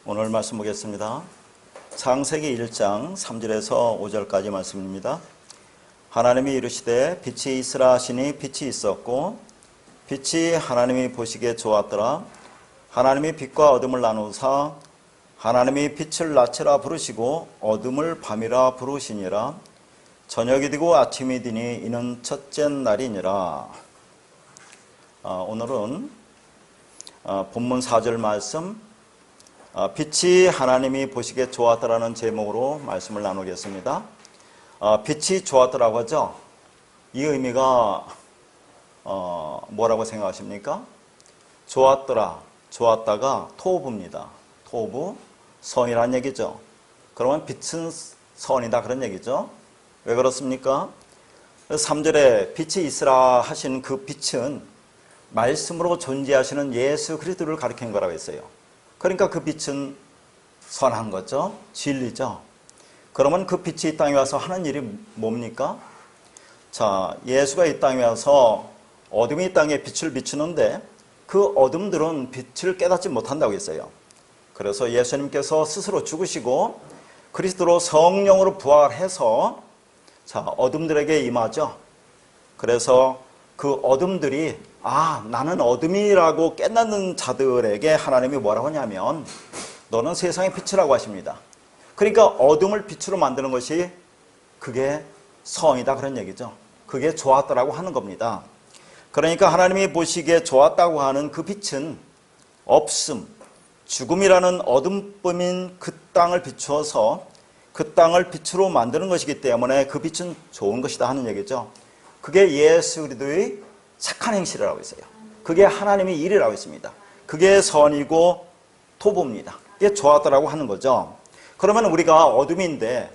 오늘 말씀 보겠습니다. 창세기 1장 3절에서 5절까지 말씀입니다. 하나님이 이르시되 빛이 있으라 하시니 빛이 있었고 빛이 하나님이 보시기에 좋았더라. 하나님이 빛과 어둠을 나누사 하나님이 빛을 낮이라 부르시고 어둠을 밤이라 부르시니라. 저녁이 되고 아침이 되니 이는 첫째 날이니라. 오늘은 본문 4절 말씀 빛이 하나님이 보시기에 좋았더라는 제목으로 말씀을 나누겠습니다. 빛이 좋았더라고 하죠. 이 의미가 뭐라고 생각하십니까? 좋았더라, 좋았다가 토부입니다. 토부, 선이란 얘기죠. 그러면 빛은 선이다 그런 얘기죠. 왜 그렇습니까? 3절에 빛이 있으라 하신 그 빛은 말씀으로 존재하시는 예수 그리스도를 가리킨 거라고 했어요. 그러니까 그 빛은 선한 거죠. 진리죠. 그러면 그 빛이 이 땅에 와서 하는 일이 뭡니까? 자, 예수가 이 땅에 와서 어둠이 이 땅에 빛을 비추는데 그 어둠들은 빛을 깨닫지 못한다고 했어요. 그래서 예수님께서 스스로 죽으시고 그리스도로 성령으로 부활해서 어둠들에게 임하죠. 그래서 그 어둠들이 나는 어둠이라고 깨닫는 자들에게 하나님이 뭐라고 하냐면 너는 세상의 빛이라고 하십니다. 그러니까 어둠을 빛으로 만드는 것이 그게 선이다 그런 얘기죠. 그게 좋았다라고 하는 겁니다. 그러니까 하나님이 보시기에 좋았다고 하는 그 빛은 없음, 죽음이라는 어둠뿐인 그 땅을 비추어서 그 땅을 빛으로 만드는 것이기 때문에 그 빛은 좋은 것이다 하는 얘기죠. 그게 예수 그리스도의 착한 행실이라고 했어요. 그게 하나님의 일이라고 했습니다. 그게 선이고 토부입니다. 이게 좋았다라고 하는 거죠. 그러면 우리가 어둠인데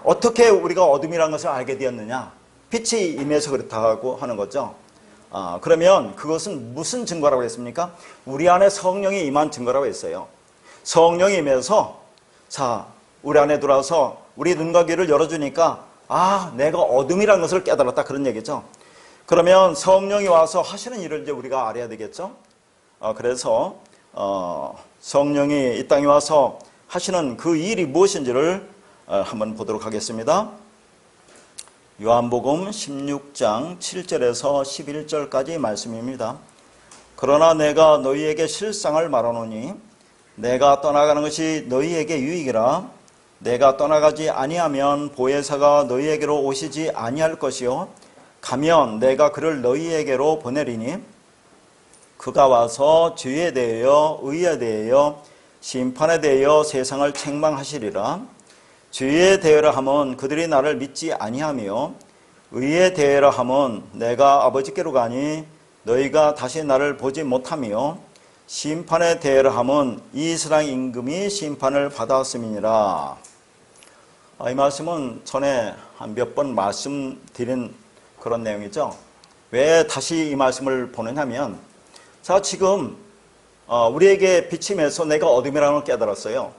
어떻게 우리가 어둠이라는 것을 알게 되었느냐? 빛이 임해서 그렇다고 하는 거죠. 그러면 그것은 무슨 증거라고 했습니까? 우리 안에 성령이 임한 증거라고 했어요. 성령이 임해서 우리 안에 들어와서 우리 눈과 귀를 열어주니까 내가 어둠이라는 것을 깨달았다 그런 얘기죠. 그러면 성령이 와서 하시는 일을 이제 우리가 알아야 되겠죠. 그래서 성령이 이 땅에 와서 하시는 그 일이 무엇인지를 한번 보도록 하겠습니다. 요한복음 16장 7절에서 11절까지 말씀입니다. 그러나 내가 너희에게 실상을 말하노니 내가 떠나가는 것이 너희에게 유익이라. 내가 떠나가지 아니하면 보혜사가 너희에게로 오시지 아니할 것이요 가면 내가 그를 너희에게로 보내리니 그가 와서 죄에 대하여 의에 대하여 심판에 대하여 세상을 책망하시리라. 죄에 대하여 하면 그들이 나를 믿지 아니하며 의에 대하여 하면 내가 아버지께로 가니 너희가 다시 나를 보지 못하며 심판에 대하여 하면 이 세상 임금이 심판을 받았음이니라. 이 말씀은 전에 한 몇 번 말씀드린 그런 내용이죠. 왜 다시 이 말씀을 보느냐면 지금 우리에게 빛이 임해서 내가 어둠이라는 걸 깨달았어요.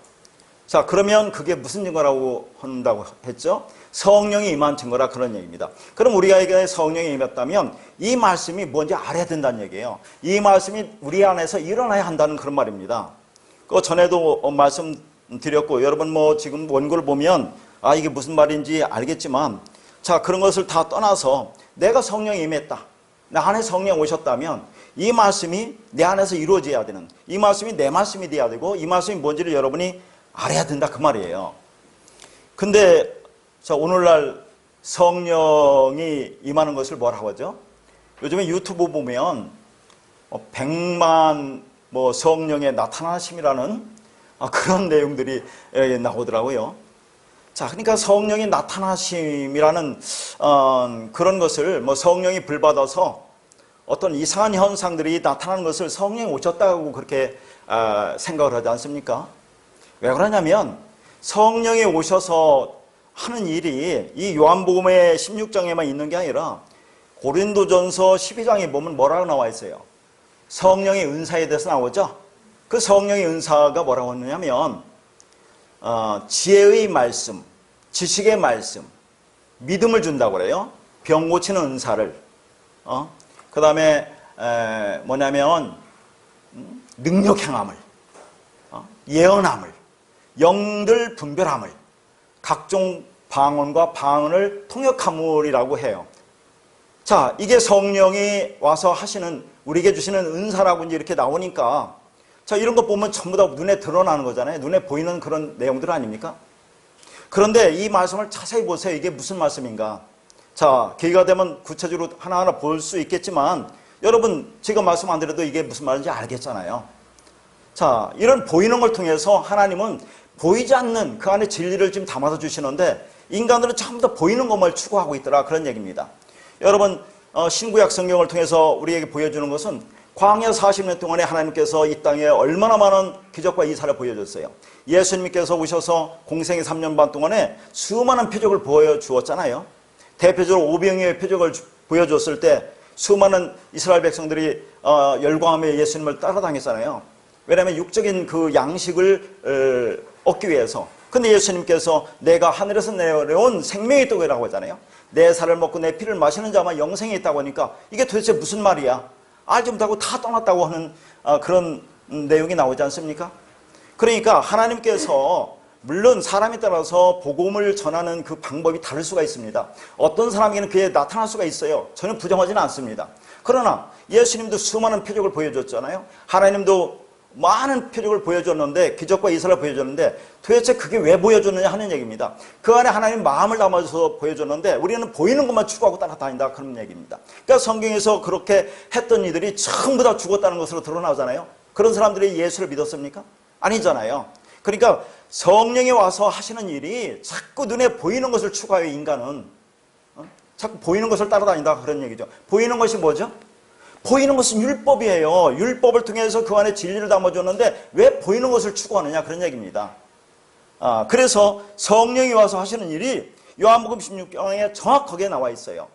그러면 그게 무슨 증거라고 한다고 했죠? 성령이 임한 증거라 그런 얘기입니다. 그럼 우리에게 성령이 임했다면 이 말씀이 뭔지 알아야 된다는 얘기예요. 이 말씀이 우리 안에서 일어나야 한다는 그런 말입니다. 그 전에도 말씀드렸고 여러분 지금 원고를 보면 이게 무슨 말인지 알겠지만 그런 것을 다 떠나서 내가 성령이 임했다. 나 안에 성령 오셨다면 이 말씀이 내 안에서 이루어져야 되는, 이 말씀이 내 말씀이 돼야 되고 이 말씀이 뭔지를 여러분이 알아야 된다 그 말이에요. 근데 오늘날 성령이 임하는 것을 뭐라고 하죠? 요즘에 유튜브 보면 100만 성령의 나타나심이라는 그런 내용들이 나오더라고요. 그러니까 성령이 나타나심이라는 그런 것을 성령이 불받아서 어떤 이상한 현상들이 나타나는 것을 성령이 오셨다고 그렇게 생각을 하지 않습니까? 왜 그러냐면 성령이 오셔서 하는 일이 이 요한복음의 16장에만 있는 게 아니라 고린도전서 12장에 보면 뭐라고 나와 있어요? 성령의 은사에 대해서 나오죠? 그 성령의 은사가 뭐라고 하느냐면 지혜의 말씀, 지식의 말씀, 믿음을 준다고 그래요. 병 고치는 은사를. 그 다음에 뭐냐면 능력 행함을, 예언함을, 영들 분별함을, 각종 방언과 방언을 통역함이라고 해요. 자, 이게 성령이 와서 하시는, 우리에게 주시는 은사라고 이제 이렇게 나오니까, 자, 이런 거 보면 전부 다 눈에 드러나는 거잖아요. 눈에 보이는 그런 내용들 아닙니까? 그런데 이 말씀을 자세히 보세요. 이게 무슨 말씀인가? 자, 기회가 되면 구체적으로 하나하나 볼 수 있겠지만, 여러분, 지금 말씀 안 드려도 이게 무슨 말인지 알겠잖아요. 자, 이런 보이는 걸 통해서 하나님은 보이지 않는 그 안에 진리를 지금 담아서 주시는데, 인간들은 전부 다 보이는 것만 추구하고 있더라, 그런 얘기입니다. 여러분, 신구약 성경을 통해서 우리에게 보여주는 것은 광야 40년 동안에 하나님께서 이 땅에 얼마나 많은 기적과 이사를 보여줬어요. 예수님께서 오셔서 공생의 3년 반 동안에 수많은 표적을 보여주었잖아요. 대표적으로 오병이어의 표적을 보여줬을 때 수많은 이스라엘 백성들이 열광하며 예수님을 따라다녔잖아요. 왜냐하면 육적인 그 양식을 얻기 위해서. 근데 예수님께서 내가 하늘에서 내려온 생명의 떡이라고 하잖아요. 내 살을 먹고 내 피를 마시는 자만 영생이 있다고 하니까 이게 도대체 무슨 말이야? 알지 못하고 다 떠났다고 하는 그런 내용이 나오지 않습니까? 그러니까 하나님께서 물론 사람에 따라서 복음을 전하는 그 방법이 다를 수가 있습니다. 어떤 사람에게는 그게 나타날 수가 있어요. 전혀 부정하지는 않습니다. 그러나 예수님도 수많은 표적을 보여줬잖아요. 하나님도 많은 표적을 보여줬는데, 기적과 이사를 보여줬는데 도대체 그게 왜 보여줬느냐 하는 얘기입니다. 그 안에 하나님 마음을 담아서 보여줬는데 우리는 보이는 것만 추구하고 따라다닌다, 그런 얘기입니다. 그러니까 성경에서 그렇게 했던 이들이 전부 다 죽었다는 것으로 드러나잖아요. 그런 사람들이 예수를 믿었습니까? 아니잖아요. 그러니까 성령이 와서 하시는 일이 자꾸 눈에 보이는 것을 추구하여 인간은 자꾸 보이는 것을 따라다닌다, 그런 얘기죠. 보이는 것이 뭐죠? 보이는 것은 율법이에요. 율법을 통해서 그 안에 진리를 담아줬는데 왜 보이는 것을 추구하느냐, 그런 얘기입니다. 그래서 성령이 와서 하시는 일이 요한복음 16장에 정확하게 나와 있어요.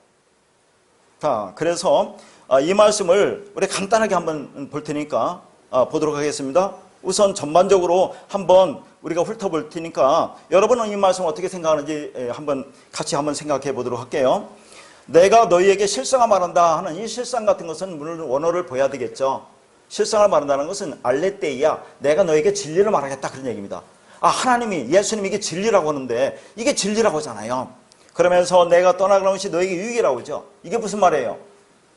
자, 그래서 이 말씀을 우리 간단하게 한번 볼 테니까 보도록 하겠습니다. 우선 전반적으로 한번 우리가 훑어볼 테니까 여러분은 이 말씀 어떻게 생각하는지 같이 한번 생각해 보도록 할게요. 내가 너희에게 실상을 말한다 하는 이 실상 같은 것은 물론 원어를 보여야 되겠죠. 실상을 말한다는 것은 알레테이야, 내가 너에게 진리를 말하겠다, 그런 얘기입니다. 하나님이, 예수님이 이게 진리라고 하는데 이게 진리라고 하잖아요. 그러면서 내가 떠나가는 것이 너에게 유익이라고 하죠. 이게 무슨 말이에요?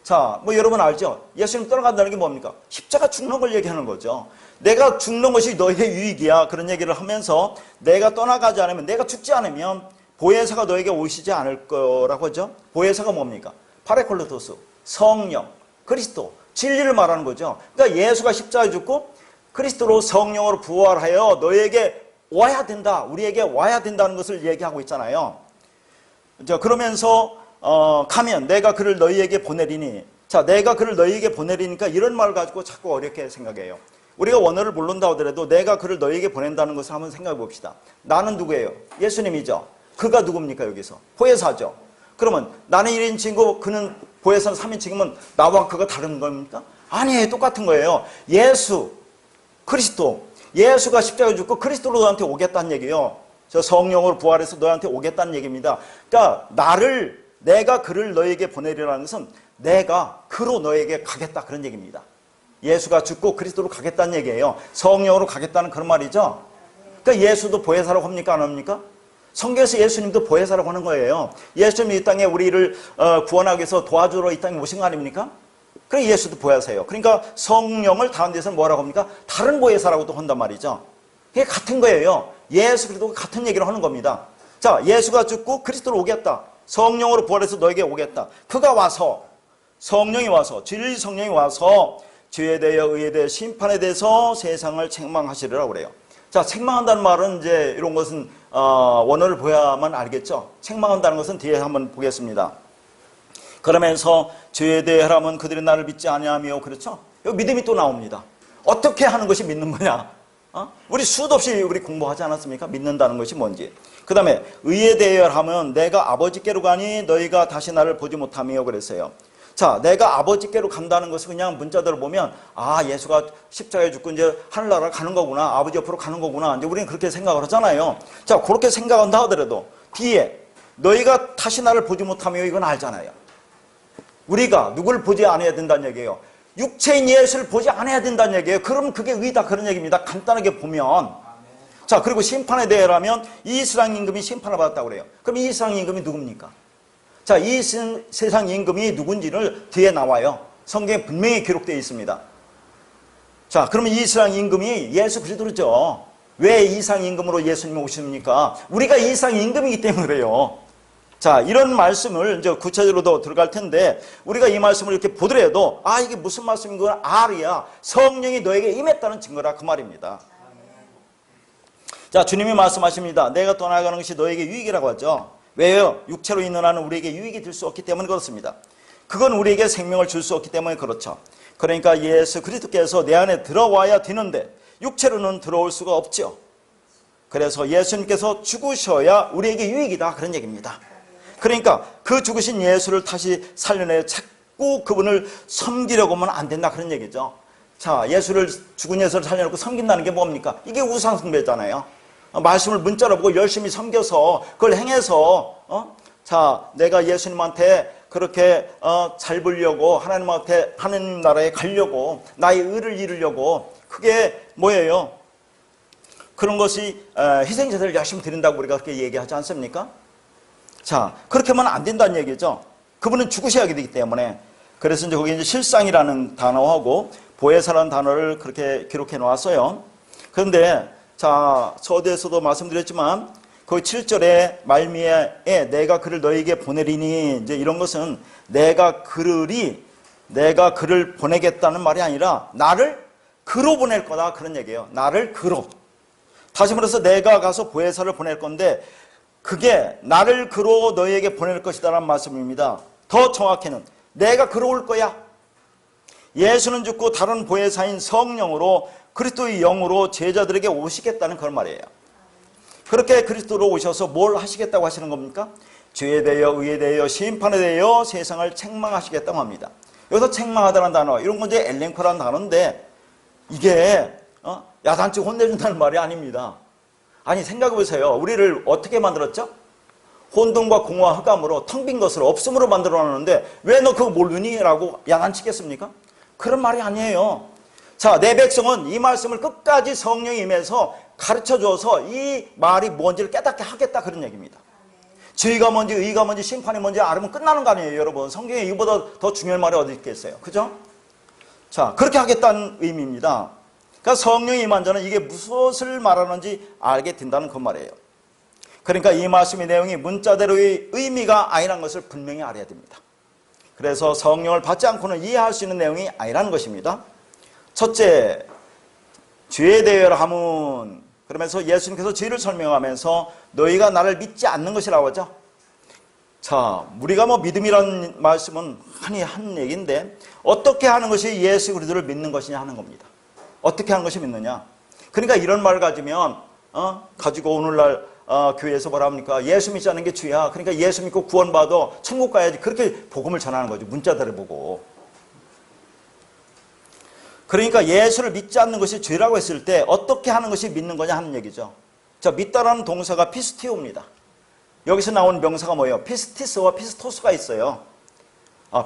자, 뭐 여러분 알죠? 예수님 떠나간다는 게 뭡니까? 십자가 죽는 걸 얘기하는 거죠. 내가 죽는 것이 너희의 유익이야, 그런 얘기를 하면서 내가 떠나가지 않으면, 내가 죽지 않으면 보혜사가 너에게 오시지 않을 거라고 하죠. 보혜사가 뭡니까? 파레콜로토스, 성령, 그리스도, 진리를 말하는 거죠. 그러니까 예수가 십자가에 죽고 그리스도로 성령으로 부활하여 너에게 와야 된다, 우리에게 와야 된다는 것을 얘기하고 있잖아요. 그러면서 가면 내가 그를 너희에게 보내리니, 자, 내가 그를 너희에게 보내리니까 이런 말을 가지고 자꾸 어렵게 생각해요. 우리가 원어를 모른다 하더라도 내가 그를 너희에게 보낸다는 것을 한번 생각해 봅시다. 나는 누구예요? 예수님이죠. 그가 누굽니까? 여기서 보혜사죠. 그러면 나는 1인칭이고 그는 보혜사는 3인칭이면 나와 그가 다른 겁니까? 아니에요. 똑같은 거예요. 예수, 그리스도, 예수가 십자가에 죽고 그리스도로 너한테 오겠다는 얘기예요. 저 성령으로 부활해서 너한테 오겠다는 얘기입니다. 그러니까 내가 그를 너에게 보내리라는 것은 내가 그로 너에게 가겠다, 그런 얘기입니다. 예수가 죽고 그리스도로 가겠다는 얘기예요. 성령으로 가겠다는 그런 말이죠. 그러니까 예수도 보혜사라고 합니까? 안 합니까? 성경에서 예수님도 보혜사라고 하는 거예요. 예수님이 이 땅에 우리를 구원하기 위해서 도와주러 이 땅에 오신 거 아닙니까? 그래, 예수도 보혜사예요. 그러니까 성령을 다른 데서는 뭐라고 합니까? 다른 보혜사라고도 한단 말이죠. 이게 같은 거예요. 예수 그리스도가 같은 얘기를 하는 겁니다. 자, 예수가 죽고 그리스도로 오겠다. 성령으로 부활해서 너에게 오겠다. 그가 와서, 성령이 와서, 진리 성령이 와서 죄에 대하여, 의에 대하여, 심판에 대해서 세상을 책망하시리라고 그래요. 자, 책망한다는 말은 이제 이런 것은 원어를 보야만 알겠죠. 책망한다는 것은 뒤에 한번 보겠습니다. 그러면서 죄에 대해 하라면 그들이 나를 믿지 아니하며, 그렇죠? 여기 믿음이 또 나옵니다. 어떻게 하는 것이 믿는 거냐? 우리 수도 없이 우리 공부하지 않았습니까? 믿는다는 것이 뭔지. 그 다음에 의에 대해 하면 내가 아버지께로 가니 너희가 다시 나를 보지 못하며, 그랬어요. 자, 내가 아버지께로 간다는 것을 그냥 문자대로 보면, 예수가 십자가에 죽고 이제 하늘나라 가는 거구나, 아버지 옆으로 가는 거구나, 이제 우리는 그렇게 생각을 하잖아요. 자, 그렇게 생각한다 하더라도 뒤에 너희가 다시 나를 보지 못하며, 이건 알잖아요. 우리가 누굴 보지 않아야 된다는 얘기예요. 육체인 예수를 보지 않아야 된다는 얘기예요. 그럼 그게 의다 그런 얘기입니다. 간단하게 보면. 자, 그리고 심판에 대하라면 이스라엘 임금이 심판을 받았다고 그래요. 그럼 이스라엘 임금이 누굽니까? 자, 이 세상 임금이 누군지를 뒤에 나와요. 성경에 분명히 기록되어 있습니다. 자, 그러면 이스라엘 임금이 예수 그리스도죠. 왜 이상 임금으로 예수님이 오십니까? 우리가 이상 임금이기 때문에 그래요. 자, 이런 말씀을 이제 구체적으로 더 들어갈 텐데, 우리가 이 말씀을 이렇게 보더라도, 아, 이게 무슨 말씀인 건 알이야. 성령이 너에게 임했다는 증거라, 그 말입니다. 자, 주님이 말씀하십니다. 내가 떠나가는 것이 너에게 유익이라고 하죠. 왜요? 육체로 있는 한은 우리에게 유익이 될 수 없기 때문에 그렇습니다. 그건 우리에게 생명을 줄 수 없기 때문에 그렇죠. 그러니까 예수 그리스도께서 내 안에 들어와야 되는데 육체로는 들어올 수가 없죠. 그래서 예수님께서 죽으셔야 우리에게 유익이다, 그런 얘기입니다. 그러니까 그 죽으신 예수를 다시 살려내 자꾸 그분을 섬기려고 하면 안 된다, 그런 얘기죠. 자, 죽은 예수를 살려놓고 섬긴다는 게 뭡니까? 이게 우상숭배잖아요. 말씀을 문자로 보고 열심히 섬겨서 그걸 행해서 자, 내가 예수님한테 그렇게 잘 보려고, 하나님한테 하나님 나라에 가려고, 나의 의를 이루려고, 그게 뭐예요? 그런 것이 희생제사를 열심히 드린다고 우리가 그렇게 얘기하지 않습니까? 자, 그렇게 하면 안 된다는 얘기죠. 그분은 죽으셔야 되기 때문에. 그래서 이제 거기 이제 실상이라는 단어하고 보혜사라는 단어를 그렇게 기록해 놓았어요. 그런데 자, 서두에서도 말씀드렸지만 그 7절에 말미에 내가 그를 너에게 보내리니, 이제 이런 것은 내가 그를 보내겠다는 말이 아니라 나를 그로 보낼 거다, 그런 얘기예요. 나를 그로. 다시 말해서 내가 가서 보혜사를 보낼 건데 그게 나를 그로 너에게 보낼 것이다라는 말씀입니다. 더 정확히는 내가 그로 올 거야. 예수는 죽고 다른 보혜사인 성령으로 그리스도의 영으로 제자들에게 오시겠다는 그런 말이에요. 그렇게 그리스도로 오셔서 뭘 하시겠다고 하시는 겁니까? 죄에 대하여, 의에 대하여, 심판에 대하여 세상을 책망하시겠다고 합니다. 여기서 책망하다는 단어, 이런 건 이제 엘렌코라는 단어인데 이게 야단치 혼내준다는 말이 아닙니다. 아니, 생각해보세요. 우리를 어떻게 만들었죠? 혼돈과 공허와 흑암으로 텅 빈 것으로 없음으로 만들어놨는데 왜 너 그거 모르니? 라고 야단치겠습니까? 그런 말이 아니에요. 자, 내 백성은 이 말씀을 끝까지 성령이 임해서 가르쳐줘서 이 말이 뭔지를 깨닫게 하겠다, 그런 얘기입니다. 죄가 뭔지 의가 뭔지 심판이 뭔지 알으면 끝나는 거 아니에요, 여러분. 성경에 이보다 더 중요한 말이 어디 있겠어요, 그죠? 자, 그렇게 하겠다는 의미입니다. 그러니까 성령이 임한 자는 이게 무엇을 말하는지 알게 된다는 그 말이에요. 그러니까 이 말씀의 내용이 문자대로의 의미가 아니라는 것을 분명히 알아야 됩니다. 그래서 성령을 받지 않고는 이해할 수 있는 내용이 아니라는 것입니다. 첫째, 죄에 대하여 함은, 그러면서 예수님께서 죄를 설명하면서 너희가 나를 믿지 않는 것이라고 하죠. 자, 우리가 뭐 믿음이라는 말씀은 흔히 한 얘기인데 어떻게 하는 것이 예수 그리스도를 믿는 것이냐 하는 겁니다. 어떻게 하는 것이 믿느냐. 그러니까 이런 말을 가지고 오늘날 교회에서 뭐라 합니까? 예수 믿지 않는 게 죄야. 그러니까 예수 믿고 구원받아 천국 가야지. 그렇게 복음을 전하는 거죠. 문자들을 보고. 그러니까 예수를 믿지 않는 것이 죄라고 했을 때 어떻게 하는 것이 믿는 거냐 하는 얘기죠. 자, 믿다라는 동사가 피스티오입니다. 여기서 나온 명사가 뭐예요? 피스티스와 피스토스가 있어요.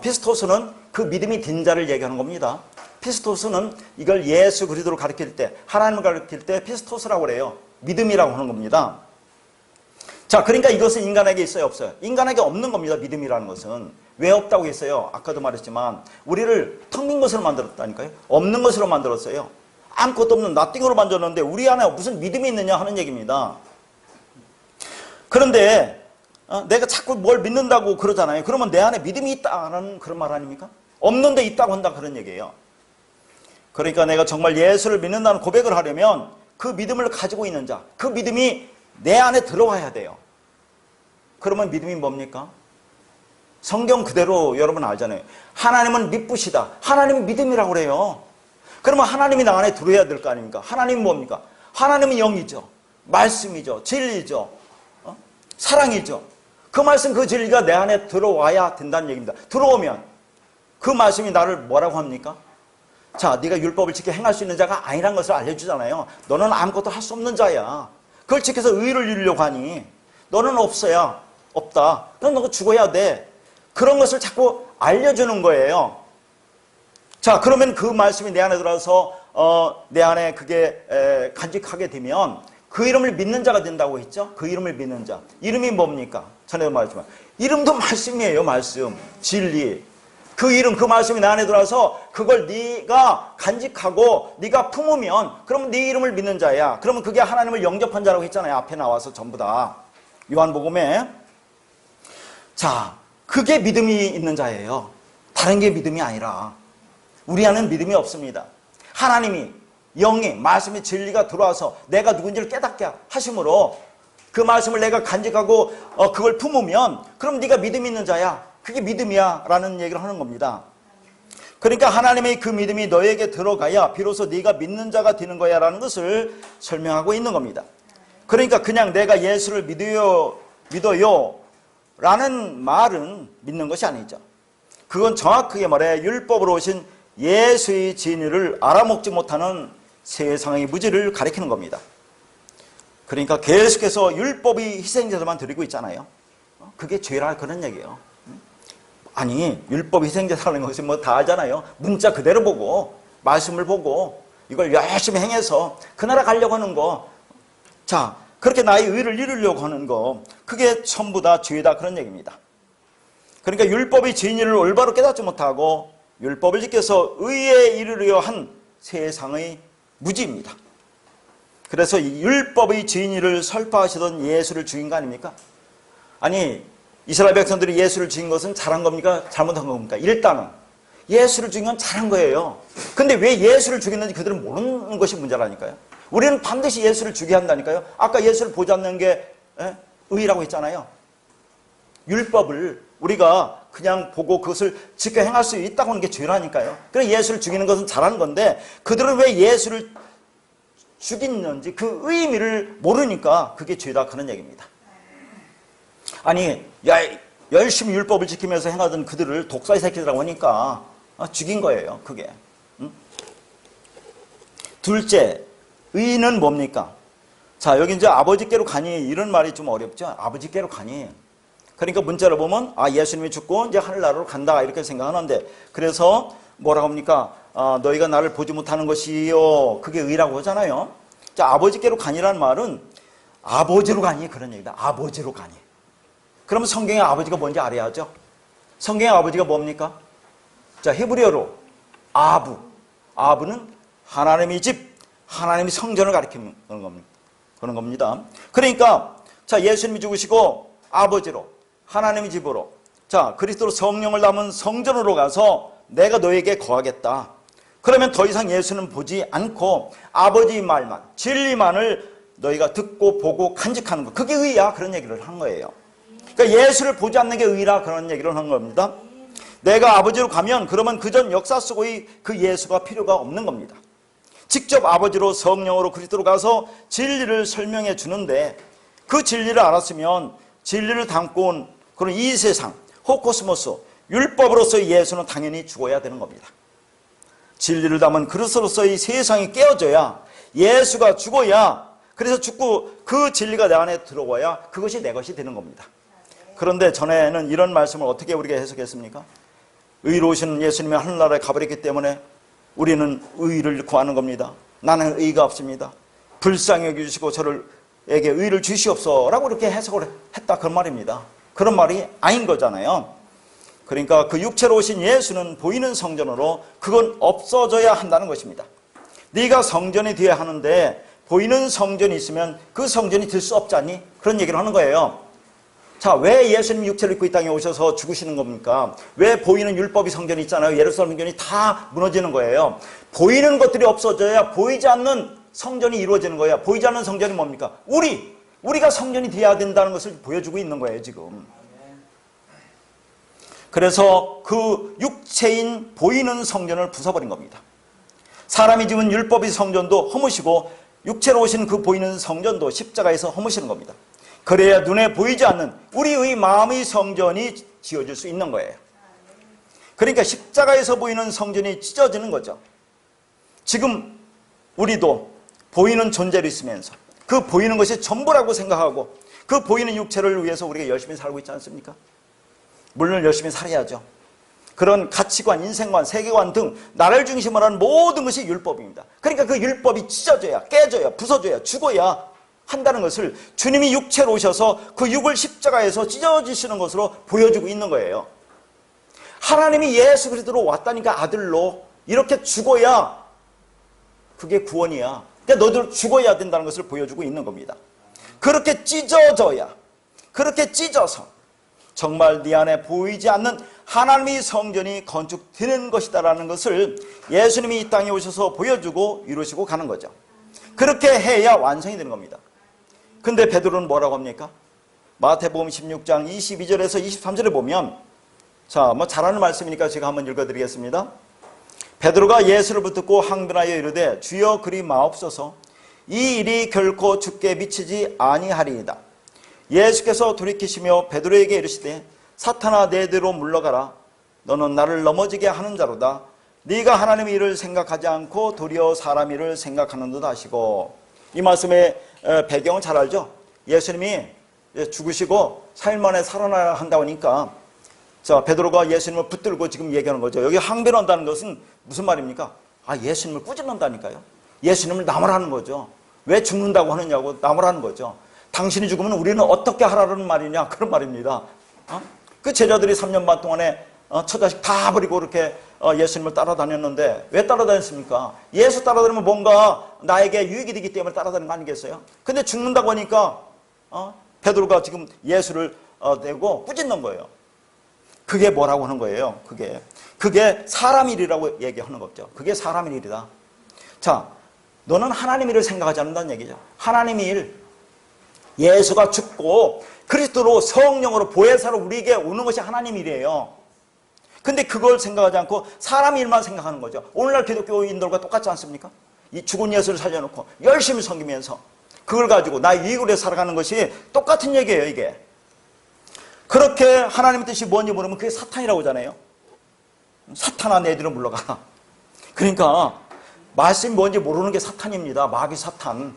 피스토스는 그 믿음이 든 자를 얘기하는 겁니다. 피스토스는 이걸 예수 그리스도를 가르칠 때, 하나님을 가르칠 때 피스토스라고 그래요. 믿음이라고 하는 겁니다. 자, 그러니까 이것은 인간에게 있어요, 없어요? 인간에게 없는 겁니다, 믿음이라는 것은. 왜 없다고 했어요? 아까도 말했지만 우리를 텅 빈 것으로 만들었다니까요. 없는 것으로 만들었어요. 아무것도 없는 나띵으로 만들었는데 우리 안에 무슨 믿음이 있느냐 하는 얘기입니다. 그런데 내가 자꾸 뭘 믿는다고 그러잖아요. 그러면 내 안에 믿음이 있다는 그런 말 아닙니까? 없는데 있다고 한다, 그런 얘기예요. 그러니까 내가 정말 예수를 믿는다는 고백을 하려면 그 믿음을 가지고 있는 자, 그 믿음이 내 안에 들어와야 돼요. 그러면 믿음이 뭡니까? 성경 그대로 여러분 알잖아요. 하나님은 믿부시다. 하나님은 믿음이라고 그래요. 그러면 하나님이 나 안에 들어야 될 거 아닙니까? 하나님은 뭡니까? 하나님은 영이죠. 말씀이죠. 진리죠. 사랑이죠. 그 말씀, 그 진리가 내 안에 들어와야 된다는 얘기입니다. 들어오면 그 말씀이 나를 뭐라고 합니까? 자, 네가 율법을 지켜 행할 수 있는 자가 아니란 것을 알려주잖아요. 너는 아무것도 할 수 없는 자야. 그걸 지켜서 의를 이루려고 하니 너는 없어야 없다. 넌 너가 죽어야 돼. 그런 것을 자꾸 알려주는 거예요. 자, 그러면 그 말씀이 내 안에 들어서 내 안에 그게 간직하게 되면 그 이름을 믿는 자가 된다고 했죠. 그 이름을 믿는 자. 이름이 뭡니까? 전에도 말했지만 이름도 말씀이에요. 말씀, 진리. 그 이름, 그 말씀이 내 안에 들어서 그걸 네가 간직하고 네가 품으면 그러면 네 이름을 믿는 자야. 그러면 그게 하나님을 영접한 자라고 했잖아요. 앞에 나와서 전부 다. 요한복음에. 자, 그게 믿음이 있는 자예요. 다른 게 믿음이 아니라. 우리 안에는 믿음이 없습니다. 하나님이 영이 말씀의 진리가 들어와서 내가 누군지를 깨닫게 하심으로 그 말씀을 내가 간직하고 그걸 품으면 그럼 네가 믿음이 있는 자야. 그게 믿음이야 라는 얘기를 하는 겁니다. 그러니까 하나님의 그 믿음이 너에게 들어가야 비로소 네가 믿는 자가 되는 거야 라는 것을 설명하고 있는 겁니다. 그러니까 그냥 내가 예수를 믿어요 라는 말은 믿는 것이 아니죠. 그건 정확하게 말해 율법으로 오신 예수의 진리를 알아먹지 못하는 세상의 무지를 가리키는 겁니다. 그러니까 계속해서 율법의 희생제사만 드리고 있잖아요. 그게 죄라 그런 얘기예요. 아니, 율법 희생제사라는 것이 뭐 다 알잖아요. 문자 그대로 보고 말씀을 보고 이걸 열심히 행해서 그 나라 가려고 하는 거. 자, 그렇게 나의 의를 이루려고 하는 거. 그게 전부 다 죄다 그런 얘기입니다. 그러니까 율법의 진리를 올바로 깨닫지 못하고 율법을 지켜서 의에 이르려 한 세상의 무지입니다. 그래서 이 율법의 진리를 설파하시던 예수를 죽인 거 아닙니까? 아니, 이스라엘 백성들이 예수를 죽인 것은 잘한 겁니까? 잘못한 겁니까? 일단은 예수를 죽인 건 잘한 거예요. 근데 왜 예수를 죽였는지 그들은 모르는 것이 문제라니까요. 우리는 반드시 예수를 죽여야 한다니까요. 아까 예수를 보지 않는 게 의라고 했잖아요. 율법을 우리가 그냥 보고 그것을 지켜 행할 수 있다고 하는 게 죄라니까요. 그래서 예수를 죽이는 것은 잘하는 건데 그들은 왜 예수를 죽이는지 그 의미를 모르니까 그게 죄다 그런 얘기입니다. 아니, 열심히 율법을 지키면서 행하던 그들을 독사의 새끼들이라고 하니까 죽인 거예요. 그게. 둘째, 의는 뭡니까? 자, 여기 이제 아버지께로 가니 이런 말이 좀 어렵죠. 아버지께로 가니. 그러니까 문자로 보면 예수님이 죽고 이제 하늘나라로 간다 이렇게 생각하는데 그래서 뭐라고 합니까? 너희가 나를 보지 못하는 것이요. 그게 의라고 하잖아요. 자, 아버지께로 가니라는 말은 아버지로 가니 그런 얘기다. 아버지로 가니. 그러면 성경의 아버지가 뭔지 알아야죠. 성경의 아버지가 뭡니까? 자, 히브리어로 아부. 아부는 하나님의 집, 하나님의 성전을 가리키는 그런 겁니다. 그러니까 자, 예수님이 죽으시고 아버지로 하나님의 집으로 자, 그리스도로 성령을 담은 성전으로 가서 내가 너에게 거하겠다. 그러면 더 이상 예수는 보지 않고 아버지의 말만, 진리만을 너희가 듣고 보고 간직하는 것. 그게 의야. 그런 얘기를 한 거예요. 그러니까 예수를 보지 않는 게 의라 그런 얘기를 한 겁니다. 내가 아버지로 가면 그러면 그전 역사 속의 그 예수가 필요가 없는 겁니다. 직접 아버지로 성령으로 그리스도로 가서 진리를 설명해 주는데 그 진리를 알았으면 진리를 담고 온 그런 이 세상, 호코스모스, 율법으로서의 예수는 당연히 죽어야 되는 겁니다. 진리를 담은 그리스도로서의 세상이 깨어져야 예수가 죽어야 그래서 죽고 그 진리가 내 안에 들어와야 그것이 내 것이 되는 겁니다. 그런데 전에는 이런 말씀을 어떻게 우리가 해석했습니까? 의로우신 예수님이 하늘나라에 가버렸기 때문에 우리는 의를 구하는 겁니다. 나는 의가 없습니다. 불쌍히 여겨주시고 저에게 의를 주시옵소서 라고 이렇게 해석을 했다 그런 말입니다. 그런 말이 아닌 거잖아요. 그러니까 그 육체로 오신 예수는 보이는 성전으로 그건 없어져야 한다는 것입니다. 네가 성전이 되어야 하는데 보이는 성전이 있으면 그 성전이 될 수 없잖니? 그런 얘기를 하는 거예요. 자, 왜 예수님 육체를 입고 이 땅에 오셔서 죽으시는 겁니까? 왜 보이는 율법이 성전이 있잖아요. 예루살렘 성전이 다 무너지는 거예요. 보이는 것들이 없어져야 보이지 않는 성전이 이루어지는 거예요. 보이지 않는 성전이 뭡니까? 우리가 성전이 되어야 된다는 것을 보여주고 있는 거예요, 지금. 그래서 그 육체인 보이는 성전을 부숴버린 겁니다. 사람이 지은 율법의 성전도 허무시고 육체로 오신 그 보이는 성전도 십자가에서 허무시는 겁니다. 그래야 눈에 보이지 않는 우리의 마음의 성전이 지어질 수 있는 거예요. 그러니까 십자가에서 보이는 성전이 찢어지는 거죠. 지금 우리도 보이는 존재로 있으면서 그 보이는 것이 전부라고 생각하고 그 보이는 육체를 위해서 우리가 열심히 살고 있지 않습니까? 물론 열심히 살아야죠. 그런 가치관, 인생관, 세계관 등 나를 중심으로 하는 모든 것이 율법입니다. 그러니까 그 율법이 찢어져야, 깨져야, 부서져야, 죽어야 한다는 것을 주님이 육체로 오셔서 그 육을 십자가에서 찢어지시는 것으로 보여주고 있는 거예요. 하나님이 예수 그리스도로 왔다니까, 아들로 이렇게 죽어야 그게 구원이야. 그러니까 너희들 죽어야 된다는 것을 보여주고 있는 겁니다. 그렇게 찢어져야, 그렇게 찢어서 정말 네 안에 보이지 않는 하나님의 성전이 건축되는 것이다라는 것을 예수님이 이 땅에 오셔서 보여주고 이루시고 가는 거죠. 그렇게 해야 완성이 되는 겁니다. 근데 베드로는 뭐라고 합니까? 마태복음 16장 22절에서 23절에 보면, 자, 뭐 잘하는 말씀이니까 제가 한번 읽어드리겠습니다. 베드로가 예수를 붙들고 항변하여 이르되 주여 그리 마옵소서, 이 일이 결코 주께 미치지 아니하리이다. 예수께서 돌이키시며 베드로에게 이르시되 사탄아 내대로 물러가라. 너는 나를 넘어지게 하는 자로다. 네가 하나님의 일을 생각하지 않고 도리어 사람 일을 생각하는 듯 하시고. 이 말씀의 배경은 잘 알죠? 예수님이 죽으시고 3일 만에 살아나야 한다고 하니까, 자, 베드로가 예수님을 붙들고 지금 얘기하는 거죠. 여기 항변한다는 것은 무슨 말입니까? 아, 예수님을 꾸짖는다니까요. 예수님을 나무라는 거죠. 왜 죽는다고 하느냐고 나무라는 거죠. 당신이 죽으면 우리는 어떻게 하라는 말이냐, 그런 말입니다. 그 제자들이 3년 반 동안에 처자식 다 버리고 그렇게 예수님을 따라다녔는데 왜 따라다녔습니까? 예수 따라다니면 뭔가 나에게 유익이 되기 때문에 따라다니는 거 아니겠어요? 근데 죽는다고 하니까 베드로가 지금 예수를 내고 꾸짖는 거예요. 그게 뭐라고 하는 거예요? 그게 사람 일이라고 얘기하는 거죠. 그게 사람 일이다. 자, 너는 하나님 일을 생각하지 않는다는 얘기죠. 하나님 일, 예수가 죽고 그리스도로 성령으로 보혜사로 우리에게 오는 것이 하나님 일이에요. 근데 그걸 생각하지 않고 사람 일만 생각하는 거죠. 오늘날 기독교인들과 똑같지 않습니까? 이 죽은 예수를 살려놓고 열심히 섬기면서 그걸 가지고 나의 이익을 위해 살아가는 것이 똑같은 얘기예요, 이게. 그렇게 하나님의 뜻이 뭔지 모르면 그게 사탄이라고 하잖아요. 사탄아 내뒤로 물러가라. 그러니까 말씀이 뭔지 모르는 게 사탄입니다. 마귀 사탄.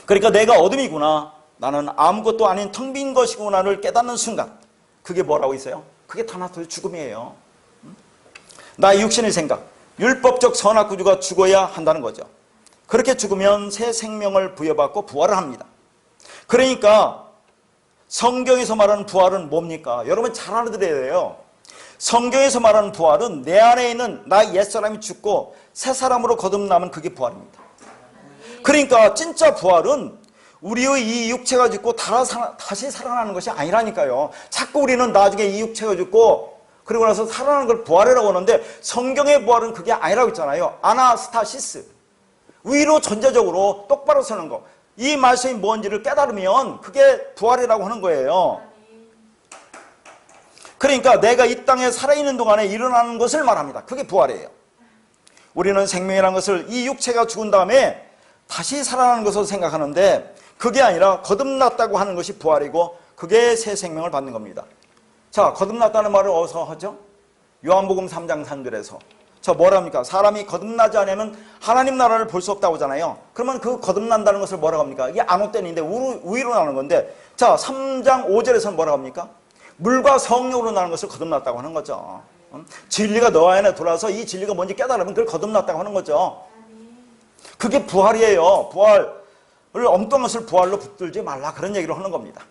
그러니까 내가 어둠이구나, 나는 아무것도 아닌 텅 빈 것이구나를 깨닫는 순간, 그게 뭐라고 있어요? 그게 타나토의 죽음이에요. 나의 육신의 생각, 율법적 선악 구조가 죽어야 한다는 거죠. 그렇게 죽으면 새 생명을 부여받고 부활을 합니다. 그러니까 성경에서 말하는 부활은 뭡니까? 여러분 잘 알아들어야 돼요. 성경에서 말하는 부활은 내 안에 있는 나의 옛사람이 죽고 새 사람으로 거듭나면 그게 부활입니다. 그러니까 진짜 부활은 우리의 이 육체가 죽고 다시 살아나는 것이 아니라니까요. 자꾸 우리는 나중에 이 육체가 죽고 그리고 나서 살아나는 걸 부활이라고 하는데, 성경의 부활은 그게 아니라고 했잖아요. 아나스타시스, 위로 전제적으로 똑바로 서는 거. 이 말씀이 뭔지를 깨달으면 그게 부활이라고 하는 거예요. 그러니까 내가 이 땅에 살아있는 동안에 일어나는 것을 말합니다. 그게 부활이에요. 우리는 생명이라는 것을 이 육체가 죽은 다음에 다시 살아나는 것으로 생각하는데, 그게 아니라 거듭났다고 하는 것이 부활이고 그게 새 생명을 받는 겁니다. 자, 거듭났다는 말을 어디서 하죠? 요한복음 3장 3절에서. 자, 뭐랍니까? 사람이 거듭나지 않으면 하나님 나라를 볼 수 없다고 하잖아요. 그러면 그 거듭난다는 것을 뭐라고 합니까? 이게 안옷된인데 위로 나는 건데, 자, 3장 5절에서는 뭐라고 합니까? 물과 성령으로 나는 것을 거듭났다고 하는 거죠. 진리가 너 안에 들어와서 이 진리가 뭔지 깨달으면 그걸 거듭났다고 하는 거죠. 그게 부활이에요. 부활을, 엉뚱한 것을 부활로 붙들지 말라, 그런 얘기를 하는 겁니다.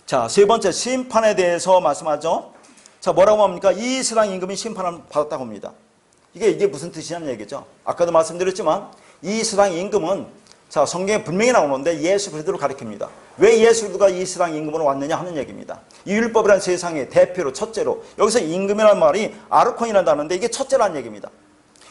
자, 세 번째, 심판에 대해서 말씀하죠. 자, 뭐라고 합니까? 이 세상 임금이 심판을 받았다고 합니다. 이게 무슨 뜻이냐는 얘기죠. 아까도 말씀드렸지만 이 세상 임금은, 자, 성경에 분명히 나오는데 예수 그리스도를 가리킵니다. 왜 예수 그리스도가 이 세상 임금으로 왔느냐 하는 얘기입니다. 이 율법이라는 세상의 대표로, 첫째로, 여기서 임금이라는 말이 아르콘이라는 단어인데 이게 첫째라는 얘기입니다.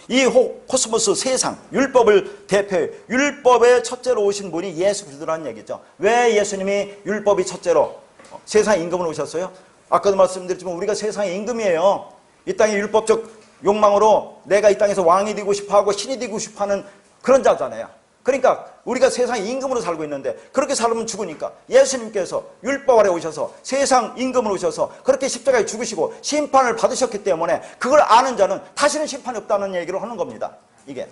이 코스모스 세상, 율법을 대표해 율법의 첫째로 오신 분이 예수 그리스도라는 얘기죠. 왜 예수님이 율법이 첫째로 세상 임금으로 오셨어요? 아까도 말씀드렸지만 우리가 세상의 임금이에요. 이 땅의 율법적 욕망으로 내가 이 땅에서 왕이 되고 싶어하고 신이 되고 싶어하는 그런 자잖아요. 그러니까 우리가 세상의 임금으로 살고 있는데, 그렇게 살면 죽으니까 예수님께서 율법 아래 오셔서 세상 임금으로 오셔서 그렇게 십자가에 죽으시고 심판을 받으셨기 때문에 그걸 아는 자는 다시는 심판이 없다는 얘기를 하는 겁니다. 이게.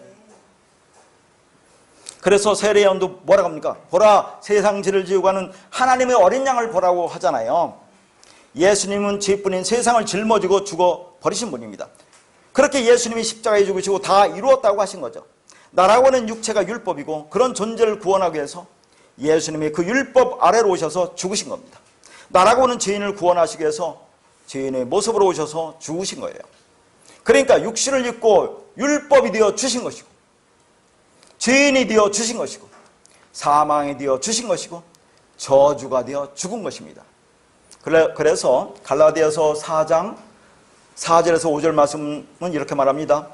그래서 세례요한도 뭐라고 합니까? 보라, 세상 죄를 지우고 가는 하나님의 어린 양을 보라고 하잖아요. 예수님은 죄뿐인 세상을 짊어지고 죽어버리신 분입니다. 그렇게 예수님이 십자가에 죽으시고 다 이루었다고 하신 거죠. 나라고 하는 육체가 율법이고 그런 존재를 구원하기 위해서 예수님이 그 율법 아래로 오셔서 죽으신 겁니다. 나라고 하는 죄인을 구원하시기 위해서 죄인의 모습으로 오셔서 죽으신 거예요. 그러니까 육신을 입고 율법이 되어 주신 것이고 죄인이 되어 주신 것이고 사망이 되어 주신 것이고 저주가 되어 죽은 것입니다. 그래서 갈라디아서 4장 4절에서 5절 말씀은 이렇게 말합니다.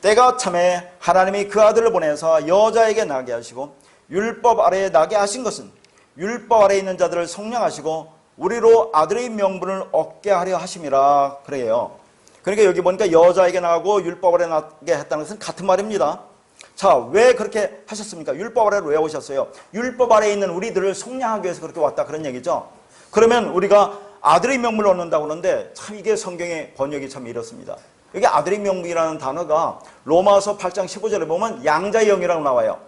때가 참에 하나님이 그 아들을 보내서 여자에게 나게 하시고 율법 아래에 나게 하신 것은 율법 아래에 있는 자들을 속량하시고 우리로 아들의 명분을 얻게 하려 하심이라 그래요. 그러니까 여기 보니까 여자에게 나가고 율법 아래에 나게 했다는 것은 같은 말입니다. 자, 왜 그렇게 하셨습니까? 율법 아래로 왜 오셨어요? 율법 아래에 있는 우리들을 속량하기 위해서 그렇게 왔다 그런 얘기죠. 그러면 우리가 아들의 명분을 얻는다고 그러는데 참 이게 성경의 번역이 참 이렇습니다. 여기 아들의 명분이라는 단어가 로마서 8장 15절에 보면 양자의 영이라고 나와요.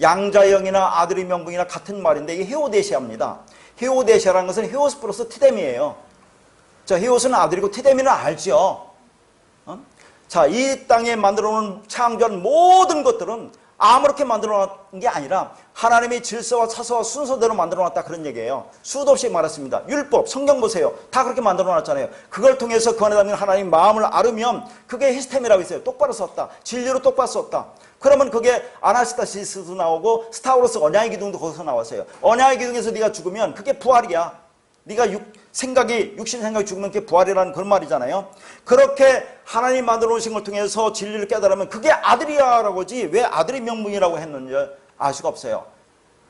양자의 영이나 아들의 명분이나 같은 말인데 이게 헤오데시아입니다. 헤오데시아라는 것은 헤오스 플러스 티데미예요. 자, 헤오스는 아들이고 티데미는 알죠. 자, 이 땅에 만들어 놓은 창조한 모든 것들은 아무렇게 만들어 놓은 게 아니라 하나님의 질서와 차서와 순서대로 만들어 놨다 그런 얘기예요. 수도 없이 말했습니다. 율법, 성경 보세요. 다 그렇게 만들어 놨잖아요. 그걸 통해서 그 안에 담긴 하나님 마음을 알으면 그게 히스템이라고 있어요. 똑바로 썼다. 진리로 똑바로 썼다. 그러면 그게 아나스타시스도 나오고 스타우로스 언약의 기둥도 거기서 나왔어요. 언약의 기둥에서 네가 죽으면 그게 부활이야. 네가 육신 생각이 죽으면 그게 부활이라는 그런 말이잖아요. 그렇게 하나님 만들어 놓으신 걸 통해서 진리를 깨달으면 그게 아들이야라고 하지 왜 아들의 명분이라고 했는지 알 수가 없어요.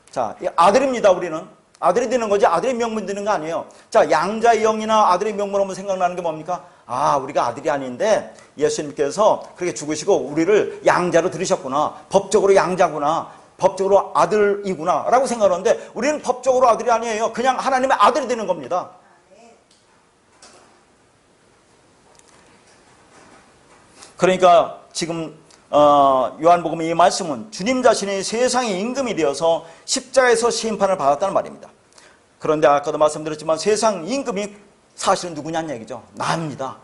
자, 아들입니다. 우리는 아들이 되는 거지 아들의 명분 되는 거 아니에요. 자, 양자의 영이나 아들의 명분 하면 생각나는 게 뭡니까? 아, 우리가 아들이 아닌데 예수님께서 그렇게 죽으시고 우리를 양자로 들으셨구나. 법적으로 양자구나. 법적으로 아들이구나 라고 생각하는데 우리는 법적으로 아들이 아니에요. 그냥 하나님의 아들이 되는 겁니다. 그러니까 지금 요한복음의 이 말씀은 주님 자신이 세상의 임금이 되어서 십자가에서 심판을 받았다는 말입니다. 그런데 아까도 말씀드렸지만 세상 임금이 사실은 누구냐는 얘기죠. 나입니다.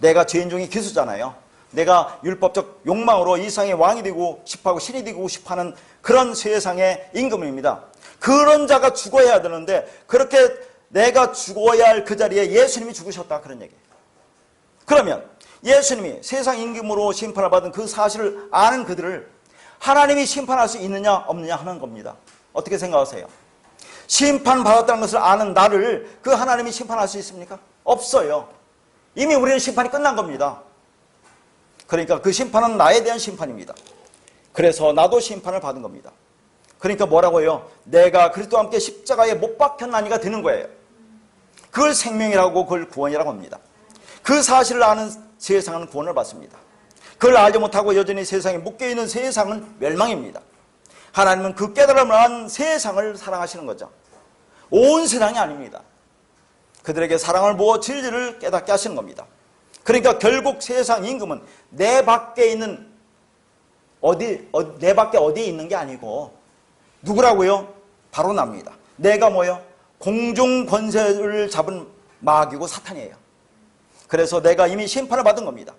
내가 죄인 중에 기수잖아요. 내가 율법적 욕망으로 이 세상의 왕이 되고 싶어하고 신이 되고 싶어하는 그런 세상의 임금입니다. 그런 자가 죽어야 되는데 그렇게 내가 죽어야 할 그 자리에 예수님이 죽으셨다 그런 얘기예요. 그러면 예수님이 세상 임금으로 심판을 받은 그 사실을 아는 그들을 하나님이 심판할 수 있느냐 없느냐 하는 겁니다. 어떻게 생각하세요? 심판받았다는 것을 아는 나를 그 하나님이 심판할 수 있습니까? 없어요. 이미 우리는 심판이 끝난 겁니다. 그러니까 그 심판은 나에 대한 심판입니다. 그래서 나도 심판을 받은 겁니다. 그러니까 뭐라고 해요? 내가 그리스도와 함께 십자가에 못 박혔나니가 되는 거예요. 그걸 생명이라고 그걸 구원이라고 합니다. 그 사실을 아는 세상은 구원을 받습니다. 그걸 알지 못하고 여전히 세상에 묶여있는 세상은 멸망입니다. 하나님은 그 깨달음을 한 세상을 사랑하시는 거죠. 온 세상이 아닙니다. 그들에게 사랑을 부어 진리를 깨닫게 하시는 겁니다. 그러니까 결국 세상 임금은 내 밖에 있는 내 밖에 어디에 있는 게 아니고 누구라고요? 바로 납니다. 내가 뭐요? 공중 권세를 잡은 마귀고 사탄이에요. 그래서 내가 이미 심판을 받은 겁니다.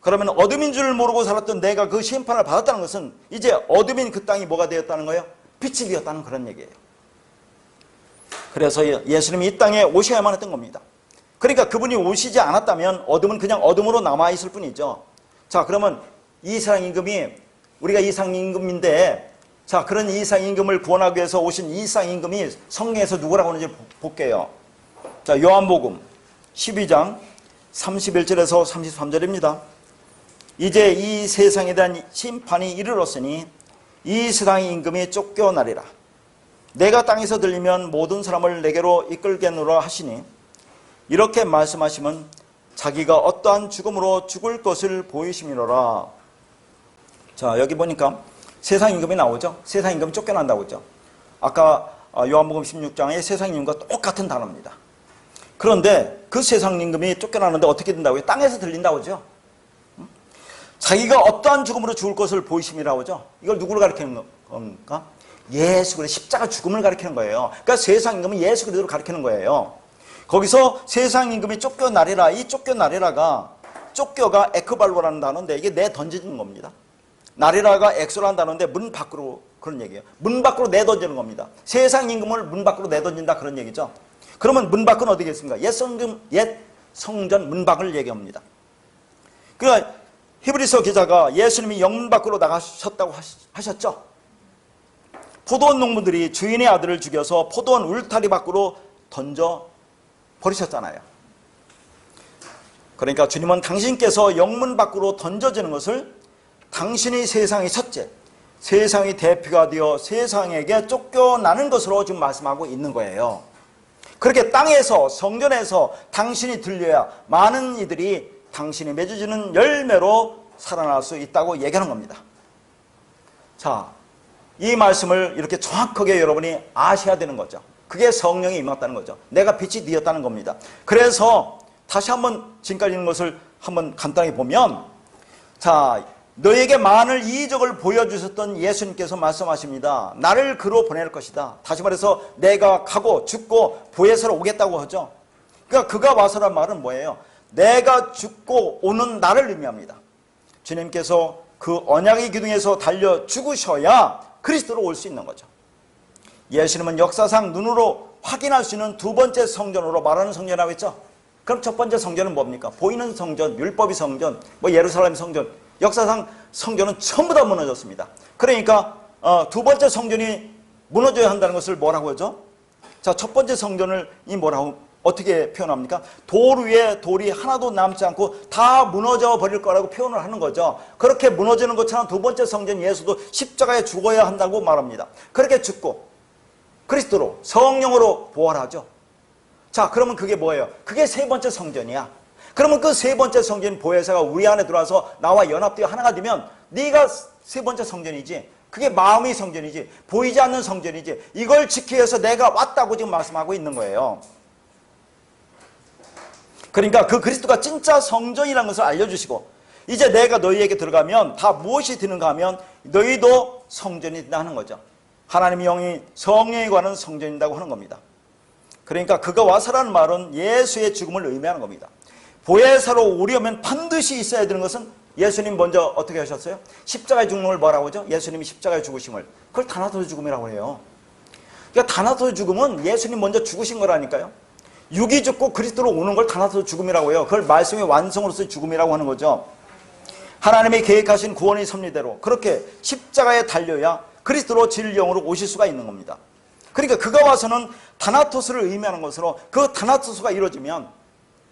그러면 어둠인 줄 모르고 살았던 내가 그 심판을 받았다는 것은 이제 어둠인 그 땅이 뭐가 되었다는 거예요? 빛이 되었다는 그런 얘기예요. 그래서 예수님이 이 땅에 오셔야만 했던 겁니다. 그러니까 그분이 오시지 않았다면 어둠은 그냥 어둠으로 남아있을 뿐이죠. 자, 그러면 이상 임금이 우리가 이상 임금인데 자, 그런 이상 임금을 구원하기 위해서 오신 이상 임금이 성경에서 누구라고 하는지 볼게요. 자, 요한복음 12장 31절에서 33절입니다. 이제 이 세상에 대한 심판이 이르렀으니 이 세상의 임금이 쫓겨나리라. 내가 땅에서 들리면 모든 사람을 내게로 이끌겠노라 하시니 이렇게 말씀하시면 자기가 어떠한 죽음으로 죽을 것을 보이심이로라. 자, 여기 보니까 세상 임금이 나오죠. 세상 임금이 쫓겨난다고 했죠. 아까 요한복음 16장의 세상 임금과 똑같은 단어입니다. 그런데 그 세상 임금이 쫓겨나는데 어떻게 된다고요? 땅에서 들린다고 하죠. 자기가 어떠한 죽음으로 죽을 것을 보이심이라고 하죠. 이걸 누구를 가리키는 겁니까? 예수 그리스도 십자가 죽음을 가리키는 거예요. 그러니까 세상 임금은 예수 그리스도를 가리키는 거예요. 거기서 세상 임금이 쫓겨나리라. 이 쫓겨나리라가 쫓겨가 에크발로라는 단어인데 이게 내 던지는 겁니다. 나리라가 엑소라는 단어인데 문 밖으로 그런 얘기예요. 문 밖으로 내던지는 겁니다. 세상 임금을 문 밖으로 내던진다 그런 얘기죠. 그러면 문 밖은 어디겠습니까? 옛 성전 문 밖을 얘기합니다. 그러니까 히브리서 기자가 예수님이 영문 밖으로 나가셨다고 하셨죠. 포도원 농부들이 주인의 아들을 죽여서 포도원 울타리 밖으로 던져 버리셨잖아요. 그러니까 주님은 당신께서 영문 밖으로 던져지는 것을 당신이 세상의 첫째, 세상의 대표가 되어 세상에게 쫓겨나는 것으로 지금 말씀하고 있는 거예요. 그렇게 땅에서 성전에서 당신이 들려야 많은 이들이 당신이 맺어지는 열매로 살아날 수 있다고 얘기하는 겁니다. 자, 이 말씀을 이렇게 정확하게 여러분이 아셔야 되는 거죠. 그게 성령이 임했다는 거죠. 내가 빛이 되었다는 겁니다. 그래서 다시 한번 지금까지 있는 것을 한번 간단히 보면, 자, 너에게 많은 이적을 보여주셨던 예수님께서 말씀하십니다. 나를 그로 보낼 것이다. 다시 말해서 내가 가고 죽고 보혜사로 오겠다고 하죠. 그러니까 그가 와서란 말은 뭐예요? 내가 죽고 오는 나를 의미합니다. 주님께서 그 언약의 기둥에서 달려 죽으셔야 그리스도로 올 수 있는 거죠. 예수님은 역사상 눈으로 확인할 수 있는 두 번째 성전으로 말하는 성전이라고 했죠. 그럼 첫 번째 성전은 뭡니까? 보이는 성전, 율법의 성전, 예루살렘 성전. 역사상 성전은 전부 다 무너졌습니다. 그러니까 두 번째 성전이 무너져야 한다는 것을 뭐라고 하죠? 자, 첫 번째 성전을 어떻게 표현합니까? 돌 위에 돌이 하나도 남지 않고 다 무너져 버릴 거라고 표현을 하는 거죠. 그렇게 무너지는 것처럼 두 번째 성전 예수도 십자가에 죽어야 한다고 말합니다. 그렇게 죽고 그리스도로 성령으로 부활하죠. 자, 그러면 그게 뭐예요? 그게 세 번째 성전이야. 그러면 그 세 번째 성전 보혜사가 우리 안에 들어와서 나와 연합되어 하나가 되면 네가 세 번째 성전이지. 그게 마음의 성전이지. 보이지 않는 성전이지. 이걸 지키기 위해서 내가 왔다고 지금 말씀하고 있는 거예요. 그러니까 그 그리스도가 진짜 성전이라는 것을 알려주시고, 이제 내가 너희에게 들어가면 다 무엇이 되는가 하면 너희도 성전이 된다는 거죠. 하나님의 영이 성령에 관한 성전이라고 하는 겁니다. 그러니까 그가 와서라는 말은 예수의 죽음을 의미하는 겁니다. 보혜사로 오려면 반드시 있어야 되는 것은 예수님 먼저 어떻게 하셨어요? 십자가의 죽음을 뭐라고 하죠? 예수님이 십자가의 죽으심을, 그걸 다나토스 죽음이라고 해요. 그러니까 다나토스 죽음은 예수님 먼저 죽으신 거라니까요. 육이 죽고 그리스도로 오는 걸 다나토스 죽음이라고 해요. 그걸 말씀의 완성으로서의 죽음이라고 하는 거죠. 하나님이 계획하신 구원의 섭리대로 그렇게 십자가에 달려야 그리스도로 진리영으로 오실 수가 있는 겁니다. 그러니까 그가 와서는 다나토스를 의미하는 것으로, 그 다나토스가 이루어지면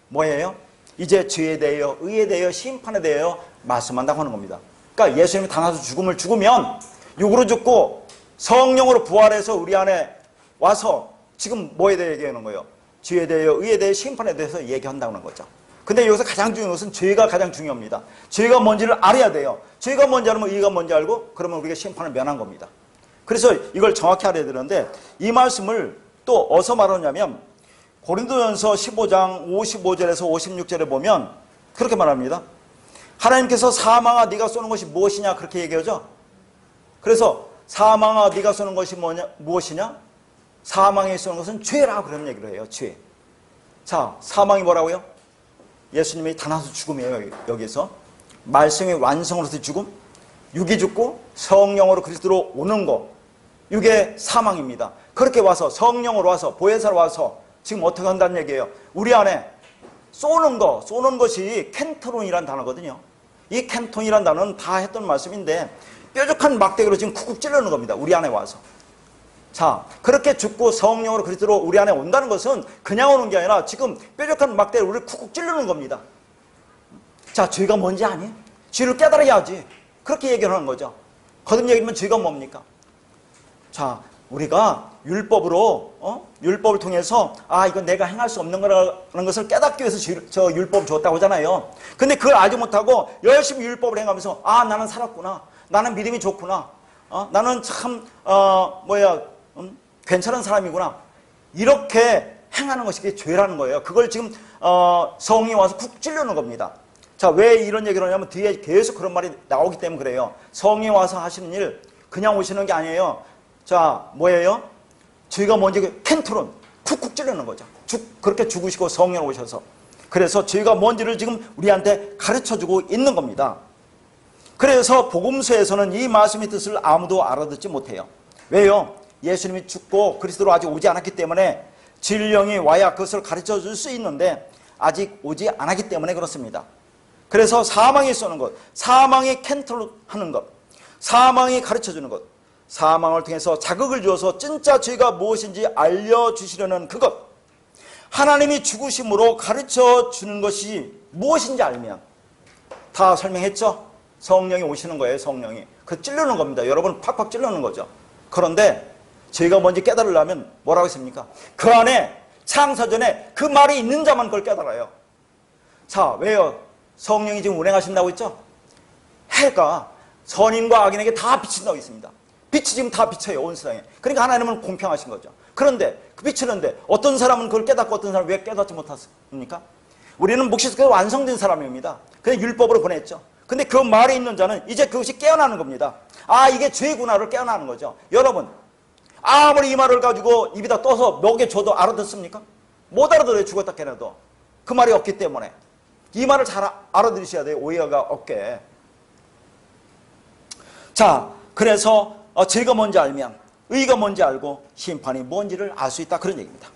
뭐예요? 이제 죄에 대하여, 의에 대하여, 심판에 대하여 말씀한다고 하는 겁니다. 그러니까 예수님이 다나토스 죽음을 죽으면 육으로 죽고 성령으로 부활해서 우리 안에 와서 지금 뭐에 대해 얘기하는 거예요? 죄에 대하여, 의에 대하여, 심판에 대해서 얘기한다는 거죠. 근데 여기서 가장 중요한 것은 죄가 가장 중요합니다. 죄가 뭔지를 알아야 돼요. 죄가 뭔지 알면 의가 뭔지 알고, 그러면 우리가 심판을 면한 겁니다. 그래서 이걸 정확히 알아야 되는데, 이 말씀을 또 어디서 말하냐면 고린도전서 15장 55절에서 56절에 보면 그렇게 말합니다. 하나님께서 사망아 네가 쏘는 것이 무엇이냐 그렇게 얘기하죠. 그래서 사망아 네가 쏘는 것이 무엇이냐? 사망에 쏘는 것은 죄라 그런 얘기를 해요. 죄. 자, 사망이 뭐라고요? 예수님이 다나토스 죽음이에요. 여기서 말씀의 완성으로서 죽음, 육이 죽고 성령으로 그리스도로 오는 거, 이게 사망입니다. 그렇게 와서 성령으로 와서 보혜사로 와서 지금 어떻게 한다는 얘기예요? 우리 안에 쏘는 것이 켄토론이라는 단어거든요. 이 켄톤이라는 단어는 다 했던 말씀인데 뾰족한 막대기로 지금 쿡쿡 찌르는 겁니다. 우리 안에 와서. 자, 그렇게 죽고 성령으로 그리스도로 우리 안에 온다는 것은 그냥 오는 게 아니라 지금 뾰족한 막대기로 우리를 쿡쿡 찌르는 겁니다. 자, 죄가 뭔지 아니? 죄를 깨달아야지. 그렇게 얘기를 하는 거죠. 거듭 얘기하면 죄가 뭡니까? 자, 우리가 율법을 통해서 이건 내가 행할 수 없는 거라는 것을 깨닫기 위해서 저 율법 줬다고 하잖아요. 근데 그걸 알지 못하고 열심히 율법을 행하면서 나는 살았구나. 나는 믿음이 좋구나. 나는 참 괜찮은 사람이구나. 이렇게 행하는 것이 죄라는 거예요. 그걸 지금 성이 와서 쿡 찔르는 겁니다. 자, 왜 이런 얘기를 하냐면 뒤에 계속 그런 말이 나오기 때문에 그래요. 성이 와서 하시는 일 그냥 오시는 게 아니에요. 자, 뭐예요? 죄가 뭔지 켄토론 쿡쿡 찌르는 거죠. 그렇게 죽으시고 성령 오셔서. 그래서 죄가 뭔지를 지금 우리한테 가르쳐주고 있는 겁니다. 그래서 복음서에서는 이 말씀의 뜻을 아무도 알아듣지 못해요. 왜요? 예수님이 죽고 그리스도로 아직 오지 않았기 때문에 진령이 와야 그것을 가르쳐 줄 수 있는데 아직 오지 않았기 때문에 그렇습니다. 그래서 사망이 쏘는 것, 사망이 컨트롤하는 것, 사망이 가르쳐주는 것, 사망을 통해서 자극을 주어서 진짜 죄가 무엇인지 알려주시려는 그것, 하나님이 죽으심으로 가르쳐주는 것이 무엇인지 알면, 다 설명했죠? 성령이 오시는 거예요. 성령이. 그 찔르는 겁니다. 여러분 팍팍 찔르는 거죠. 그런데 죄가 뭔지 깨달으려면 뭐라고 했습니까? 그 안에 창세전에 그 말이 있는 자만 그걸 깨달아요. 자, 왜요? 성령이 지금 운행하신다고 했죠? 해가 선인과 악인에게 다 비친다고 했습니다. 빛이 지금 다 비쳐요, 온 세상에. 그러니까 하나님은 공평하신 거죠. 그런데 그 비치는데 어떤 사람은 그걸 깨닫고 어떤 사람은 왜 깨닫지 못했습니까? 우리는 묵시스가 완성된 사람입니다. 그냥 율법으로 보냈죠. 근데 그 말에 있는 자는 이제 그것이 깨어나는 겁니다. 아, 이게 죄구나를 깨어나는 거죠. 여러분, 아무리 이 말을 가지고 입에다 떠서 목에 줘도 알아듣습니까? 못 알아들어요. 죽었다 깨어나도. 그 말이 없기 때문에. 이 말을 잘 알아들으셔야 돼요. 오해가 없게. 자, 그래서 죄가 뭔지 알면 의가 뭔지 알고 심판이 뭔지를 알 수 있다. 그런 얘기입니다.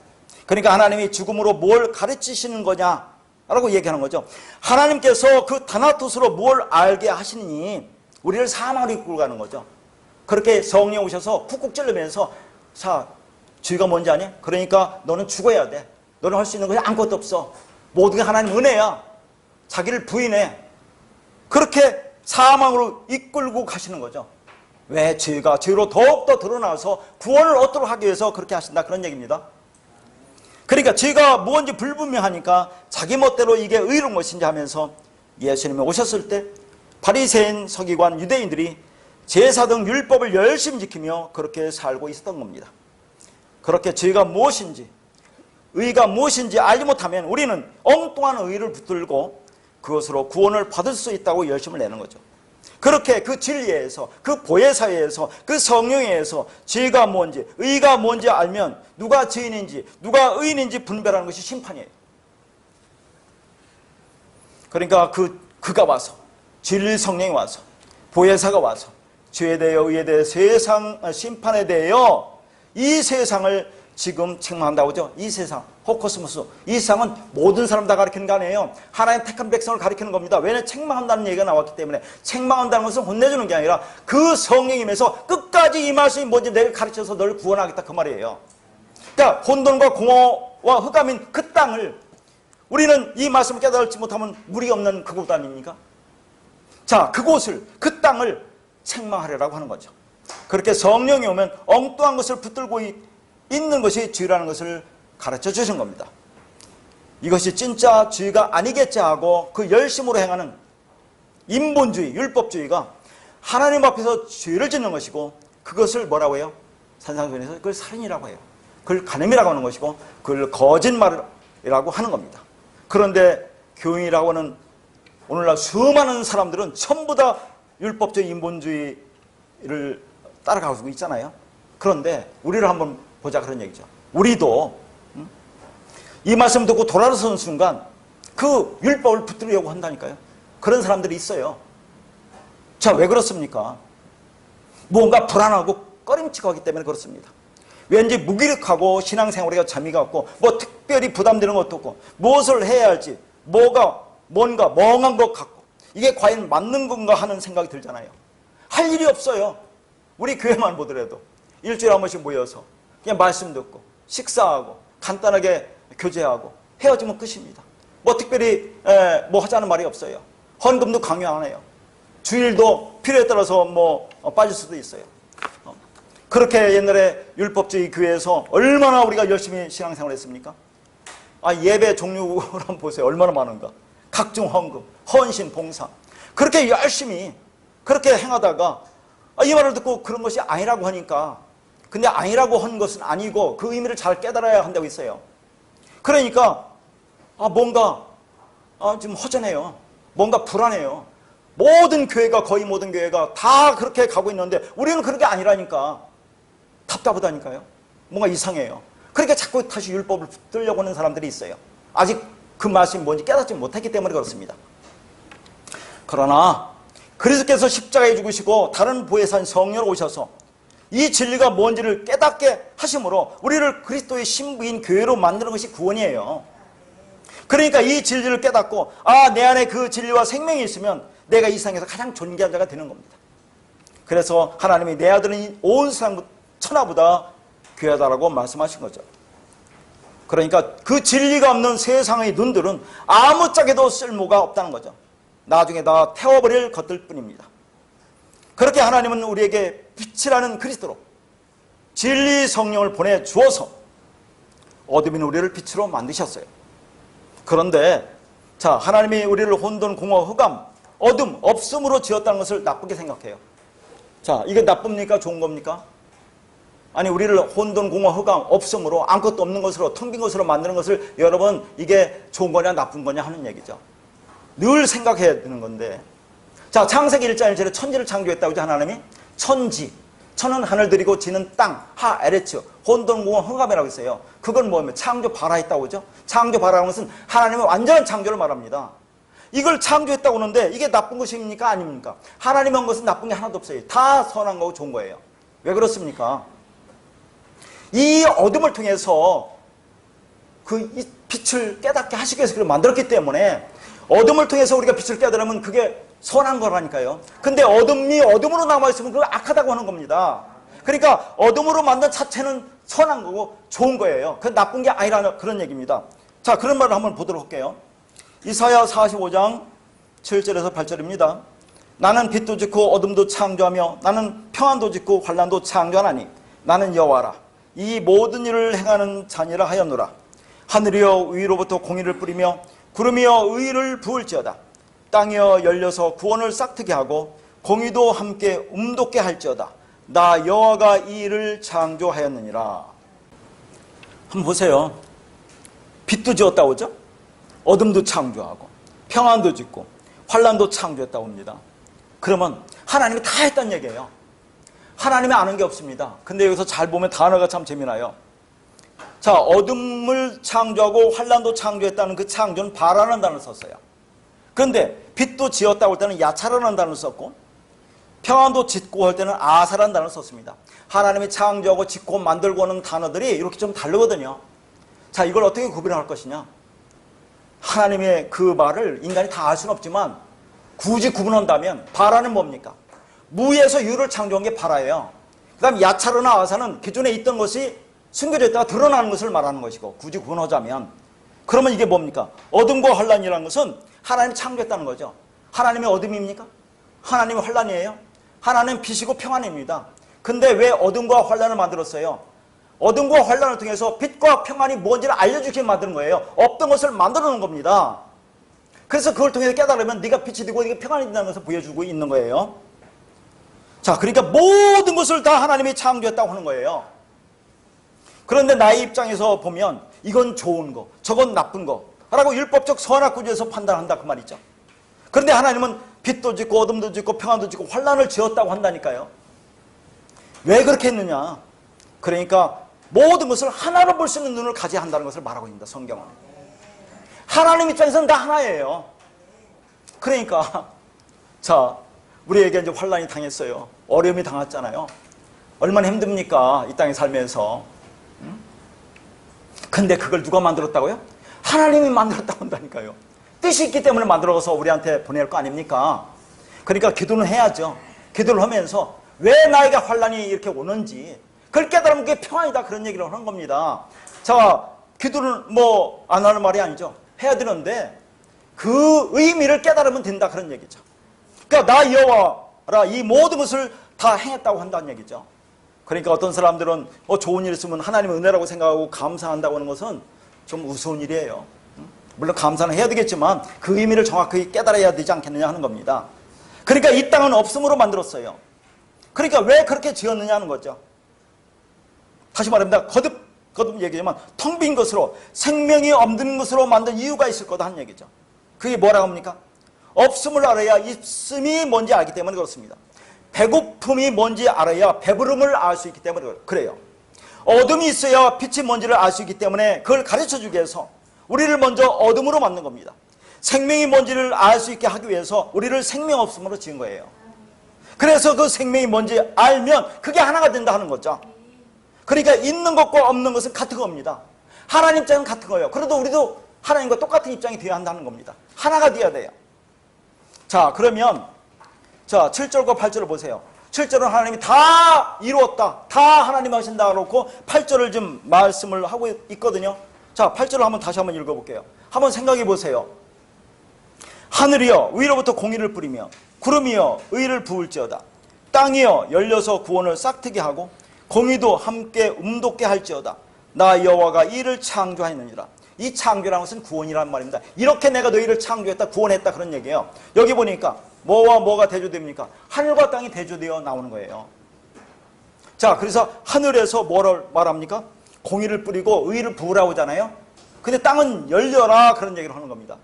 그러니까 하나님이 죽음으로 뭘 가르치시는 거냐라고 얘기하는 거죠. 하나님께서 그 다나토스로 뭘 알게 하시니 우리를 사망으로 이끌고 가는 거죠. 그렇게 성령 오셔서 쿡쿡 찔르면서 자, 죄가 뭔지 아냐? 그러니까 너는 죽어야 돼. 너는 할 수 있는 것이 아무것도 없어. 모든 게 하나님 은혜야. 자기를 부인해. 그렇게 사망으로 이끌고 가시는 거죠. 왜? 죄가 죄로 더욱더 드러나서 구원을 얻도록 하기 위해서 그렇게 하신다. 그런 얘기입니다. 그러니까 죄가 뭔지 불분명하니까 자기 멋대로 이게 의로운 것인지 하면서 예수님이 오셨을 때 바리새인, 서기관, 유대인들이 제사 등 율법을 열심히 지키며 그렇게 살고 있었던 겁니다. 그렇게 죄가 무엇인지, 의가 무엇인지 알지 못하면 우리는 엉뚱한 의를 붙들고 그것으로 구원을 받을 수 있다고 열심을 내는 거죠. 그렇게 그 진리에서, 그 보혜사회에서, 그 성령에서 죄가 뭔지, 의가 뭔지 알면 누가 죄인인지, 누가 의인인지 분별하는 것이 심판이에요. 그러니까 그가 와서, 진리 성령이 와서, 보혜사가 와서 죄에 대하여, 의에 대해, 세상 심판에 대하여 이 세상을 지금 책망한다고 하죠. 이 세상, 호코스모스, 이 세상은 모든 사람 다 가리키는 거 아니에요. 하나님 택한 백성을 가리키는 겁니다. 왜냐하면 책망한다는 얘기가 나왔기 때문에. 책망한다는 것은 혼내주는 게 아니라 그 성령이면서 끝까지 이 말씀이 뭔지 내가 가르쳐서 너를 구원하겠다, 그 말이에요. 그러니까 혼돈과 공허와 흑암인 그 땅을 우리는 이 말씀을 깨달지 못하면 물이 없는 그곳 아닙니까? 자, 그곳을, 그 땅을 책망하려고 하는 거죠. 그렇게 성령이 오면 엉뚱한 것을 붙들고 있는 것이 죄라는 것을 가르쳐 주신 겁니다. 이것이 진짜 죄가 아니겠지 하고 그 열심으로 행하는 인본주의, 율법주의가 하나님 앞에서 죄를 짓는 것이고 그것을 뭐라고 해요? 산상수훈에서 그걸 살인이라고 해요. 그걸 간음이라고 하는 것이고 그걸 거짓말이라고 하는 겁니다. 그런데 교인이라고 하는 오늘날 수많은 사람들은 전부 다 율법주의, 인본주의를 따라가고 있잖아요. 그런데 우리를 한번 보자 그런 얘기죠. 우리도 이 말씀 듣고 돌아서는 순간 그 율법을 붙들려고 한다니까요. 그런 사람들이 있어요. 자, 왜 그렇습니까? 뭔가 불안하고 꺼림칙하고 하기 때문에 그렇습니다. 왠지 무기력하고 신앙생활에 재미가 없고 뭐 특별히 부담되는 것도 없고 무엇을 해야 할지 뭔가 멍한 것 같고 이게 과연 맞는 건가 하는 생각이 들잖아요. 할 일이 없어요. 우리 교회만 보더라도 일주일에 한 번씩 모여서 그냥 말씀 듣고 식사하고 간단하게 교제하고 헤어지면 끝입니다. 뭐 특별히 뭐 하자는 말이 없어요. 헌금도 강요 안 해요. 주일도 필요에 따라서 뭐 빠질 수도 있어요. 그렇게 옛날에 율법주의 교회에서 얼마나 우리가 열심히 신앙생활을 했습니까? 아, 예배 종류를 한번 보세요. 얼마나 많은가. 각종 헌금, 헌신, 봉사. 그렇게 열심히 그렇게 행하다가 이 말을 듣고 그런 것이 아니라고 하니까 근데 아니라고 한 것은 아니고 그 의미를 잘 깨달아야 한다고 했어요. 그러니까 뭔가 좀 허전해요. 뭔가 불안해요. 모든 교회가 거의 모든 교회가 다 그렇게 가고 있는데 우리는 그런 게 아니라니까 답답하다니까요. 뭔가 이상해요. 그러니까 자꾸 다시 율법을 붙들려고 하는 사람들이 있어요. 아직 그 말씀이 뭔지 깨닫지 못했기 때문에 그렇습니다. 그러나 그리스도께서 십자가에 죽으시고 다른 보혜사인 성령으로 오셔서 이 진리가 뭔지를 깨닫게 하심으로 우리를 그리스도의 신부인 교회로 만드는 것이 구원이에요. 그러니까 이 진리를 깨닫고 내 안에 그 진리와 생명이 있으면 내가 이 세상에서 가장 존귀한 자가 되는 겁니다. 그래서 하나님이 내 아들은 온 세상 천하보다 귀하다라고 말씀하신 거죠. 그러니까 그 진리가 없는 세상의 눈들은 아무짝에도 쓸모가 없다는 거죠. 나중에 다 태워버릴 것들 뿐입니다. 그렇게 하나님은 우리에게 빛이라는 그리스도로 진리 성령을 보내주어서 어둠인 우리를 빛으로 만드셨어요. 그런데 하나님이 우리를 혼돈, 공허, 흑암, 어둠, 없음으로 지었다는 것을 나쁘게 생각해요. 이게 나쁩니까? 좋은 겁니까? 아니, 우리를 혼돈, 공허, 흑암, 없음으로 아무것도 없는 것으로, 텅 빈 것으로 만드는 것을 여러분 이게 좋은 거냐 나쁜 거냐 하는 얘기죠. 늘 생각해야 되는 건데, 창세기 1장 1절에 천지를 창조했다고 하죠. 하나님이 천지, 천은 하늘들이고 지는 땅, 하 에레츠, 혼돈, 공허, 흑암이라고 했어요. 그건 뭐냐면 창조 발화했다고 하죠. 창조 발화라는 것은 하나님의 완전한 창조를 말합니다. 이걸 창조했다고 하는데 이게 나쁜 것입니까? 아닙니까? 하나님이 한 것은 나쁜 게 하나도 없어요. 다 선한 거고 좋은 거예요. 왜 그렇습니까? 이 어둠을 통해서 이 빛을 깨닫게 하시기 위해서 그걸 만들었기 때문에 어둠을 통해서 우리가 빛을 깨달으면 그게 선한 거라니까요. 근데 어둠이 어둠으로 남아있으면 그거 악하다고 하는 겁니다. 그러니까 어둠으로 만든 자체는 선한 거고 좋은 거예요. 그 나쁜 게 아니라는 그런 얘기입니다. 그런 말을 한번 보도록 할게요. 이사야 45장 7절에서 8절입니다. 나는 빛도 짓고 어둠도 창조하며 나는 평안도 짓고 환난도 창조하나니 나는 여호와라. 이 모든 일을 행하는 자니라 하였노라. 하늘이여 위로부터 공의를 뿌리며 구름이여 의를 부을지어다. 땅이여 열려서 구원을 싹트게 하고 공의도 함께 움돋게 할지어다. 나 여호와가 이 일을 창조하였느니라. 한번 보세요. 빛도 지었다고 하죠. 어둠도 창조하고 평안도 짓고 환난도 창조했다고 합니다. 그러면 하나님이 다 했다는 얘기예요. 하나님이 아는 게 없습니다. 근데 여기서 잘 보면 단어가 참 재미나요. 어둠을 창조하고 환난도 창조했다는 그 창조는 바라는 단어를 썼어요. 그런데 빛도 지었다고 할 때는 야차라는 단어를 썼고 평안도 짓고 할 때는 아사라는 단어를 썼습니다. 하나님이 창조하고 짓고 만들고 하는 단어들이 이렇게 좀 다르거든요. 이걸 어떻게 구분할 것이냐. 하나님의 그 말을 인간이 다 알 수는 없지만 굳이 구분한다면 바라는 뭡니까? 무에서 유를 창조한 게 바라예요. 그 다음 야차르나 아사는 기존에 있던 것이 숨겨져 있다가 드러나는 것을 말하는 것이고 굳이 구분하자면 그러면 이게 뭡니까? 어둠과 환란이라는 것은 하나님이 창조했다는 거죠. 하나님의 어둠입니까? 하나님의 환란이에요? 하나님은 빛이고 평안입니다. 근데 왜 어둠과 환란을 만들었어요? 어둠과 환란을 통해서 빛과 평안이 뭔지를 알려주게 만드는 거예요. 없던 것을 만들어 놓은 겁니다. 그래서 그걸 통해서 깨달으면 네가 빛이 되고 네가 평안이 된다는 것을 보여주고 있는 거예요. 그러니까 모든 것을 다 하나님이 창조했다고 하는 거예요. 그런데 나의 입장에서 보면 이건 좋은 거, 저건 나쁜 거라고 율법적 선악구조에서 판단한다 그 말이죠. 그런데 하나님은 빛도 짓고 어둠도 짓고 평안도 짓고 환란을 지었다고 한다니까요. 왜 그렇게 했느냐. 그러니까 모든 것을 하나로 볼 수 있는 눈을 가져야 한다는 것을 말하고 있습니다. 성경은. 하나님 입장에서는 다 하나예요. 그러니까 우리에게 이제 환란이 당했어요. 어려움이 당했잖아요. 얼마나 힘듭니까? 이 땅에 살면서. 근데 그걸 누가 만들었다고요? 하나님이 만들었다고 한다니까요. 뜻이 있기 때문에 만들어서 우리한테 보낼 거 아닙니까? 그러니까 기도는 해야죠. 기도를 하면서 왜 나에게 환란이 이렇게 오는지 그걸 깨달으면 그게 평안이다 그런 얘기를 하는 겁니다. 기도를 안 하는 말이 아니죠. 해야 되는데 그 의미를 깨달으면 된다 그런 얘기죠. 그러니까 나 여호와라 이 모든 것을 다 행했다고 한다는 얘기죠. 그러니까 어떤 사람들은 좋은 일 있으면 하나님의 은혜라고 생각하고 감사한다고 하는 것은 좀 우스운 일이에요. 물론 감사는 해야 되겠지만 그 의미를 정확하게 깨달아야 되지 않겠느냐 하는 겁니다. 그러니까 이 땅은 없음으로 만들었어요. 그러니까 왜 그렇게 지었느냐 하는 거죠. 다시 말합니다. 거듭 얘기지만 텅 빈 것으로 생명이 없는 것으로 만든 이유가 있을 거다 하는 얘기죠. 그게 뭐라고 합니까? 없음을 알아야 있음이 뭔지 알기 때문에 그렇습니다. 배고픔이 뭔지 알아야 배부름을 알 수 있기 때문에 그래요. 어둠이 있어야 빛이 뭔지를 알 수 있기 때문에 그걸 가르쳐주기 위해서 우리를 먼저 어둠으로 만든 겁니다. 생명이 뭔지를 알 수 있게 하기 위해서 우리를 생명 없음으로 지은 거예요. 그래서 그 생명이 뭔지 알면 그게 하나가 된다 하는 거죠. 그러니까 있는 것과 없는 것은 같은 겁니다. 하나님 입장은 같은 거예요. 그래도 우리도 하나님과 똑같은 입장이 되어야 한다는 겁니다. 하나가 되어야 돼요. 자, 그러면 자 7절과 8절을 보세요. 7절은 하나님이 다 이루었다, 다 하나님 하신다 그렇고 8절을 좀 말씀을 하고 있거든요. 자, 8절을 한번 다시 한번 읽어볼게요. 한번 생각해 보세요. 하늘이여 위로부터 공의를 뿌리며 구름이여 의를 부을지어다. 땅이여 열려서 구원을 싹트게 하고 공의도 함께 움돋게 할지어다. 나 여호와가 이를 창조하였느니라. 이 창조라는 것은 구원이라는 말입니다. 이렇게 내가 너희를 창조했다, 구원했다 그런 얘기예요. 여기 보니까 뭐와 뭐가 대조됩니까? 하늘과 땅이 대조되어 나오는 거예요. 자, 그래서 하늘에서 뭐를 말합니까? 공의를 뿌리고 의를 부으라고 하잖아요. 근데 땅은 열려라 그런 얘기를 하는 겁니다.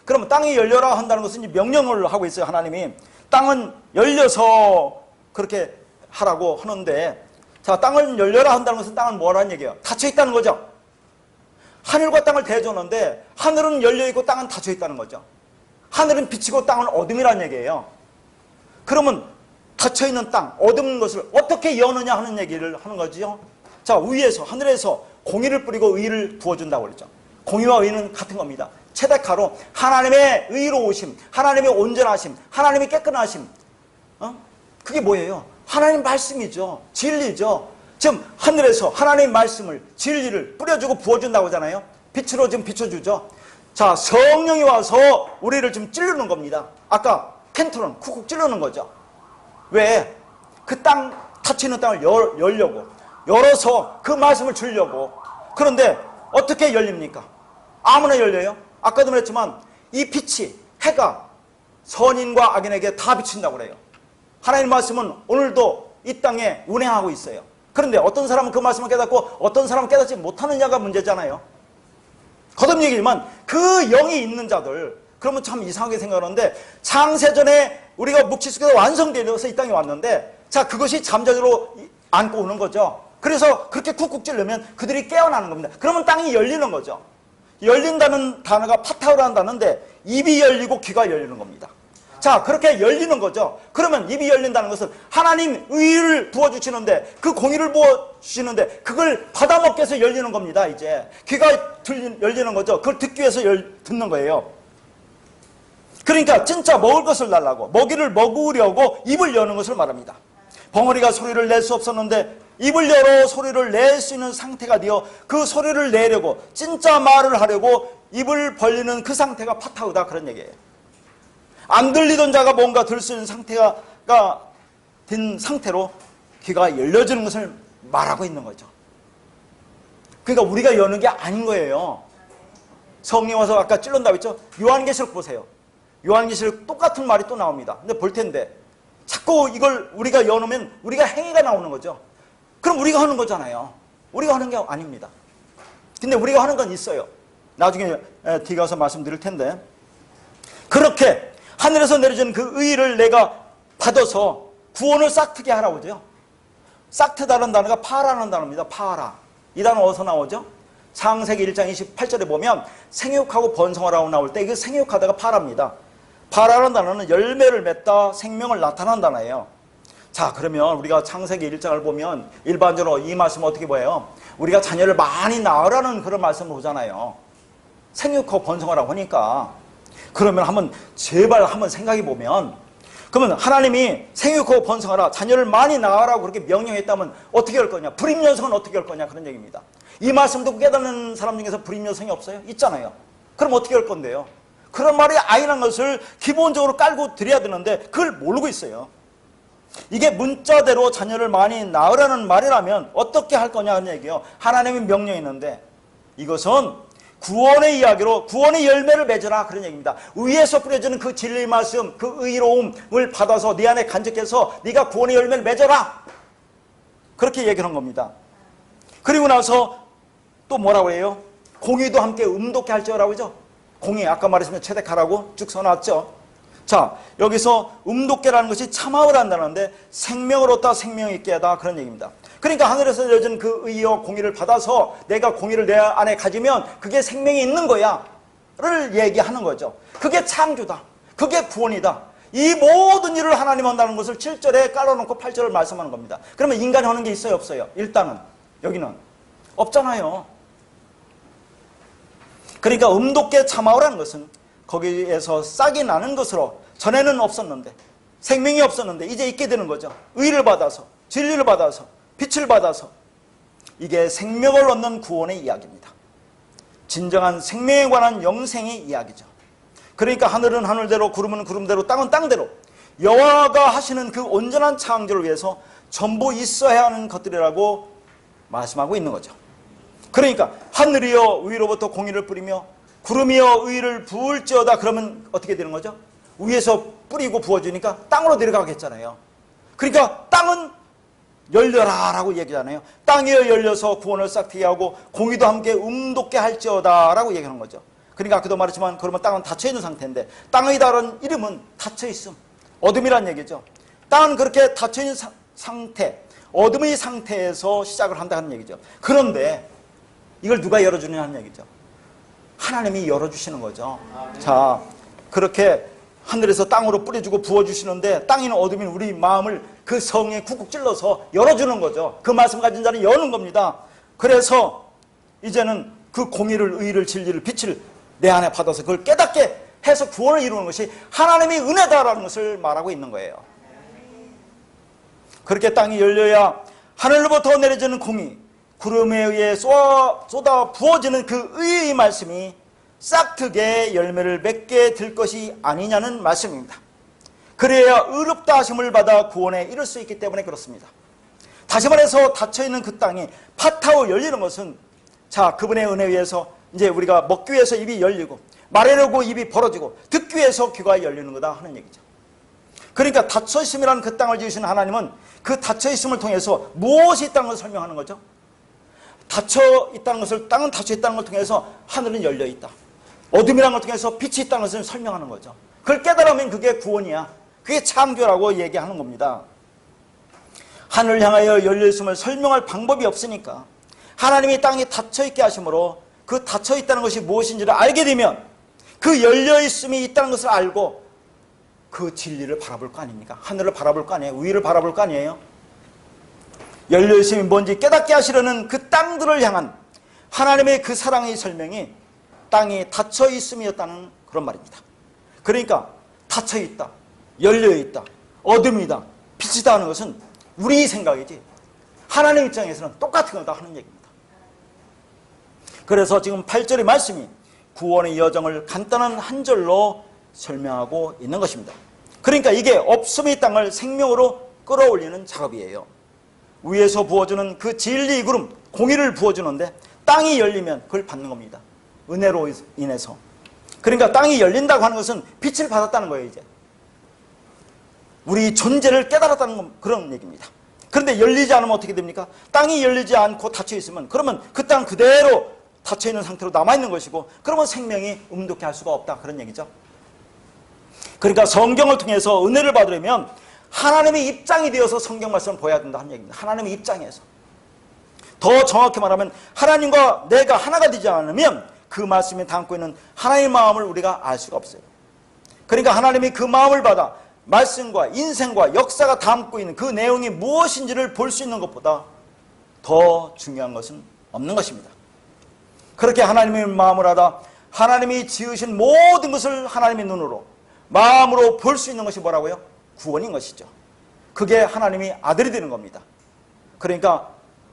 그러면 땅이 열려라 한다는 것은 이제 명령을 하고 있어요. 하나님이 땅은 열려서 그렇게 하라고 하는데, 자, 땅을 열려라 한다는 것은 땅은 뭐라는 얘기예요? 닫혀 있다는 거죠. 하늘과 땅을 대조하는데 하늘은 열려있고 땅은 닫혀 있다는 거죠. 하늘은 빛이고 땅은 어둠이라는 얘기예요. 그러면 닫혀있는 땅, 어두운 것을 어떻게 여느냐 하는 얘기를 하는 거죠. 자, 위에서 하늘에서 공의를 뿌리고 의를 부어준다고 그랬죠. 공의와 의는 같은 겁니다. 체데카로 하나님의 의로우심, 하나님의 온전하심, 하나님의 깨끗하심, 그게 뭐예요? 하나님 말씀이죠. 진리죠. 지금 하늘에서 하나님의 말씀을, 진리를 뿌려주고 부어준다고 하잖아요. 빛으로 좀 비춰주죠. 자, 성령이 와서 우리를 좀 찌르는 겁니다. 아까 캔터는 쿡쿡 찌르는 거죠. 왜? 그 땅, 닫혀있는 땅을 열려고, 열어서 그 말씀을 주려고. 그런데 어떻게 열립니까? 아무나 열려요? 아까도 말했지만 이 빛이, 해가 선인과 악인에게 다 비친다고 그래요. 하나님 말씀은 오늘도 이 땅에 운행하고 있어요. 그런데 어떤 사람은 그 말씀을 깨닫고 어떤 사람은 깨닫지 못하느냐가 문제잖아요. 거듭 얘기지만 그 영이 있는 자들, 그러면 참 이상하게 생각하는데 창세전에 우리가 묵지수께서 완성되어서 이 땅에 왔는데, 자, 그것이 잠자리로 안고 오는 거죠. 그래서 그렇게 쿡쿡 찌르면 그들이 깨어나는 겁니다. 그러면 땅이 열리는 거죠. 열린다는 단어가 파타우라는 단어인데 입이 열리고 귀가 열리는 겁니다. 자, 그렇게 열리는 거죠. 그러면 입이 열린다는 것은 하나님 의를 부어주시는데, 그 공의를 부어주시는데 그걸 받아먹기 위해서 열리는 겁니다. 이제 귀가 열리는 거죠. 그걸 듣기 위해서 듣는 거예요. 그러니까 진짜 먹을 것을 달라고, 먹이를 먹으려고 입을 여는 것을 말합니다. 벙어리가 소리를 낼 수 없었는데 입을 열어 소리를 낼 수 있는 상태가 되어 그 소리를 내려고, 진짜 말을 하려고 입을 벌리는 그 상태가 파타우다 그런 얘기예요. 안 들리던 자가 뭔가 들을 수 있는 상태가 된 상태로 귀가 열려지는 것을 말하고 있는 거죠. 그러니까 우리가 여는 게 아닌 거예요. 성령 와서 아까 찔른다고 했죠. 요한계시록 보세요. 요한계시록 똑같은 말이 또 나옵니다. 근데 볼 텐데 자꾸 이걸 우리가 여놓으면 우리가 행위가 나오는 거죠. 그럼 우리가 하는 거잖아요. 우리가 하는 게 아닙니다. 근데 우리가 하는 건 있어요. 나중에 뒤 가서 말씀드릴 텐데, 그렇게 하늘에서 내려진 그 의를 내가 받아서 구원을 싹트게 하라고 하죠. 싹트다는 단어가 파라는 단어입니다. 파라. 이 단어 어디서 나오죠? 창세기 1장 28절에 보면 생육하고 번성하라고 나올 때 그 생육하다가 파라입니다. 파라는 단어는 열매를 맺다, 생명을 나타난 단어예요. 자, 그러면 우리가 창세기 1장을 보면 일반적으로 이 말씀 어떻게 보여요? 우리가 자녀를 많이 낳으라는 그런 말씀을 보잖아요. 생육하고 번성하라고 하니까. 그러면 제발 한번 생각해 보면, 그러면 하나님이 생육하고 번성하라, 자녀를 많이 낳으라고 그렇게 명령했다면 어떻게 할 거냐? 불임연성은 어떻게 할 거냐? 그런 얘기입니다. 이 말씀 듣고 깨닫는 사람 중에서 불임연성이 없어요? 있잖아요. 그럼 어떻게 할 건데요? 그런 말이 아니라는 것을 기본적으로 깔고 드려야 되는데 그걸 모르고 있어요. 이게 문자대로 자녀를 많이 낳으라는 말이라면 어떻게 할 거냐 하는 얘기예요. 하나님의 명령이 있는데 이것은 구원의 이야기로 구원의 열매를 맺어라 그런 얘기입니다. 위에서 뿌려지는 그 진리의 말씀, 그 의로움을 받아서 네 안에 간직해서 네가 구원의 열매를 맺어라, 그렇게 얘기를 한 겁니다. 그리고 나서 또 뭐라고 해요? 공의도 함께 음독케 할지어라고 하죠. 공의, 아까 말했으면 체득하라고 쭉 써놨죠. 자, 여기서 음독케라는 것이 참아오라 한다는데 생명을 얻다 생명 있게 하다 그런 얘기입니다. 그러니까 하늘에서 내려진 그 의와 공의를 받아서 내가 공의를 내 안에 가지면 그게 생명이 있는 거야 를 얘기하는 거죠. 그게 창조다. 그게 구원이다. 이 모든 일을 하나님 한다는 것을 7절에 깔아놓고 8절을 말씀하는 겁니다. 그러면 인간이 하는 게 있어요? 없어요? 일단은 여기는 없잖아요. 그러니까 음독게 참아오라는 것은 거기에서 싹이 나는 것으로 전에는 없었는데 생명이 없었는데 이제 있게 되는 거죠. 의를 받아서 진리를 받아서 빛을 받아서 이게 생명을 얻는 구원의 이야기입니다. 진정한 생명에 관한 영생의 이야기죠. 그러니까 하늘은 하늘대로 구름은 구름대로 땅은 땅대로 여호와가 하시는 그 온전한 창조를 위해서 전부 있어야 하는 것들이라고 말씀하고 있는 거죠. 그러니까 하늘이여 위로부터 공의를 뿌리며 구름이여 의를 부을지어다 그러면 어떻게 되는 거죠? 위에서 뿌리고 부어주니까 땅으로 내려가겠잖아요. 그러니까 땅은 열려라 라고 얘기하잖아요. 땅이 열려서 구원을 싹트게 하고 공의도 함께 음돋게 할지어다 라고 얘기하는 거죠. 그러니까 아까도 말했지만 그러면 땅은 닫혀있는 상태인데 땅의 다른 이름은 닫혀있음, 어둠이란 얘기죠. 땅은 그렇게 닫혀있는 상태, 어둠의 상태에서 시작을 한다는 얘기죠. 그런데 이걸 누가 열어주느냐는 얘기죠. 하나님이 열어주시는 거죠. 자, 그렇게 하늘에서 땅으로 뿌려주고 부어주시는데 땅이는 어둠인 우리 마음을 그 성에 쿡쿡 찔러서 열어주는 거죠. 그 말씀 가진 자는 여는 겁니다. 그래서 이제는 그 공의를, 의를, 진리를, 빛을 내 안에 받아서 그걸 깨닫게 해서 구원을 이루는 것이 하나님의 은혜다라는 것을 말하고 있는 거예요. 그렇게 땅이 열려야 하늘로부터 내려지는 공의, 구름에 의해 쏟아 부어지는 그 의의 말씀이 싹트게 열매를 맺게 될 것이 아니냐는 말씀입니다. 그래야 의롭다 하심을 받아 구원에 이를 수 있기 때문에 그렇습니다. 다시 말해서 닫혀있는 그 땅이 파타오 열리는 것은 자, 그분의 은혜에 의해서 이제 우리가 먹기 위해서 입이 열리고 말하려고 입이 벌어지고 듣기 위해서 귀가 열리는 거다 하는 얘기죠. 그러니까 닫혀있음이라는 그 땅을 지으신 하나님은 그 닫혀있음을 통해서 무엇이 있다는 것을 설명하는 거죠. 닫혀있다는 것을, 땅은 닫혀있다는 걸 통해서 하늘은 열려있다. 어둠이라는 걸 통해서 빛이 있다는 것을 설명하는 거죠. 그걸 깨달으면 그게 구원이야. 그게 창조라고 얘기하는 겁니다. 하늘을 향하여 열려있음을 설명할 방법이 없으니까 하나님이 땅이 닫혀있게 하심으로 그 닫혀있다는 것이 무엇인지를 알게 되면 그 열려있음이 있다는 것을 알고 그 진리를 바라볼 거 아닙니까? 하늘을 바라볼 거 아니에요? 위를 바라볼 거 아니에요? 열려있음이 뭔지 깨닫게 하시려는 그 땅들을 향한 하나님의 그 사랑의 설명이 땅이 닫혀있음이었다는 그런 말입니다. 그러니까 닫혀있다, 열려있다, 어둠이다, 빛이다 하는 것은 우리 생각이지 하나님 입장에서는 똑같은 거다 하는 얘기입니다. 그래서 지금 8절의 말씀이 구원의 여정을 간단한 한 절로 설명하고 있는 것입니다. 그러니까 이게 없음의 땅을 생명으로 끌어올리는 작업이에요. 위에서 부어주는 그 진리 구름, 공의를 부어주는데 땅이 열리면 그걸 받는 겁니다. 은혜로 인해서. 그러니까 땅이 열린다고 하는 것은 빛을 받았다는 거예요. 이제 우리 존재를 깨달았다는 그런 얘기입니다. 그런데 열리지 않으면 어떻게 됩니까? 땅이 열리지 않고 닫혀있으면 그러면 그 땅 그대로 닫혀있는 상태로 남아있는 것이고 그러면 생명이 음독해 할 수가 없다 그런 얘기죠. 그러니까 성경을 통해서 은혜를 받으려면 하나님의 입장이 되어서 성경 말씀을 보여야 된다 하는 얘기입니다. 하나님의 입장에서. 더 정확히 말하면 하나님과 내가 하나가 되지 않으면 그 말씀이 담고 있는 하나님의 마음을 우리가 알 수가 없어요. 그러니까 하나님이 그 마음을 받아 말씀과 인생과 역사가 담고 있는 그 내용이 무엇인지를 볼 수 있는 것보다 더 중요한 것은 없는 것입니다. 그렇게 하나님의 마음을 하다 하나님이 지으신 모든 것을 하나님의 눈으로 마음으로 볼 수 있는 것이 뭐라고요? 구원인 것이죠. 그게 하나님이 아들이 되는 겁니다. 그러니까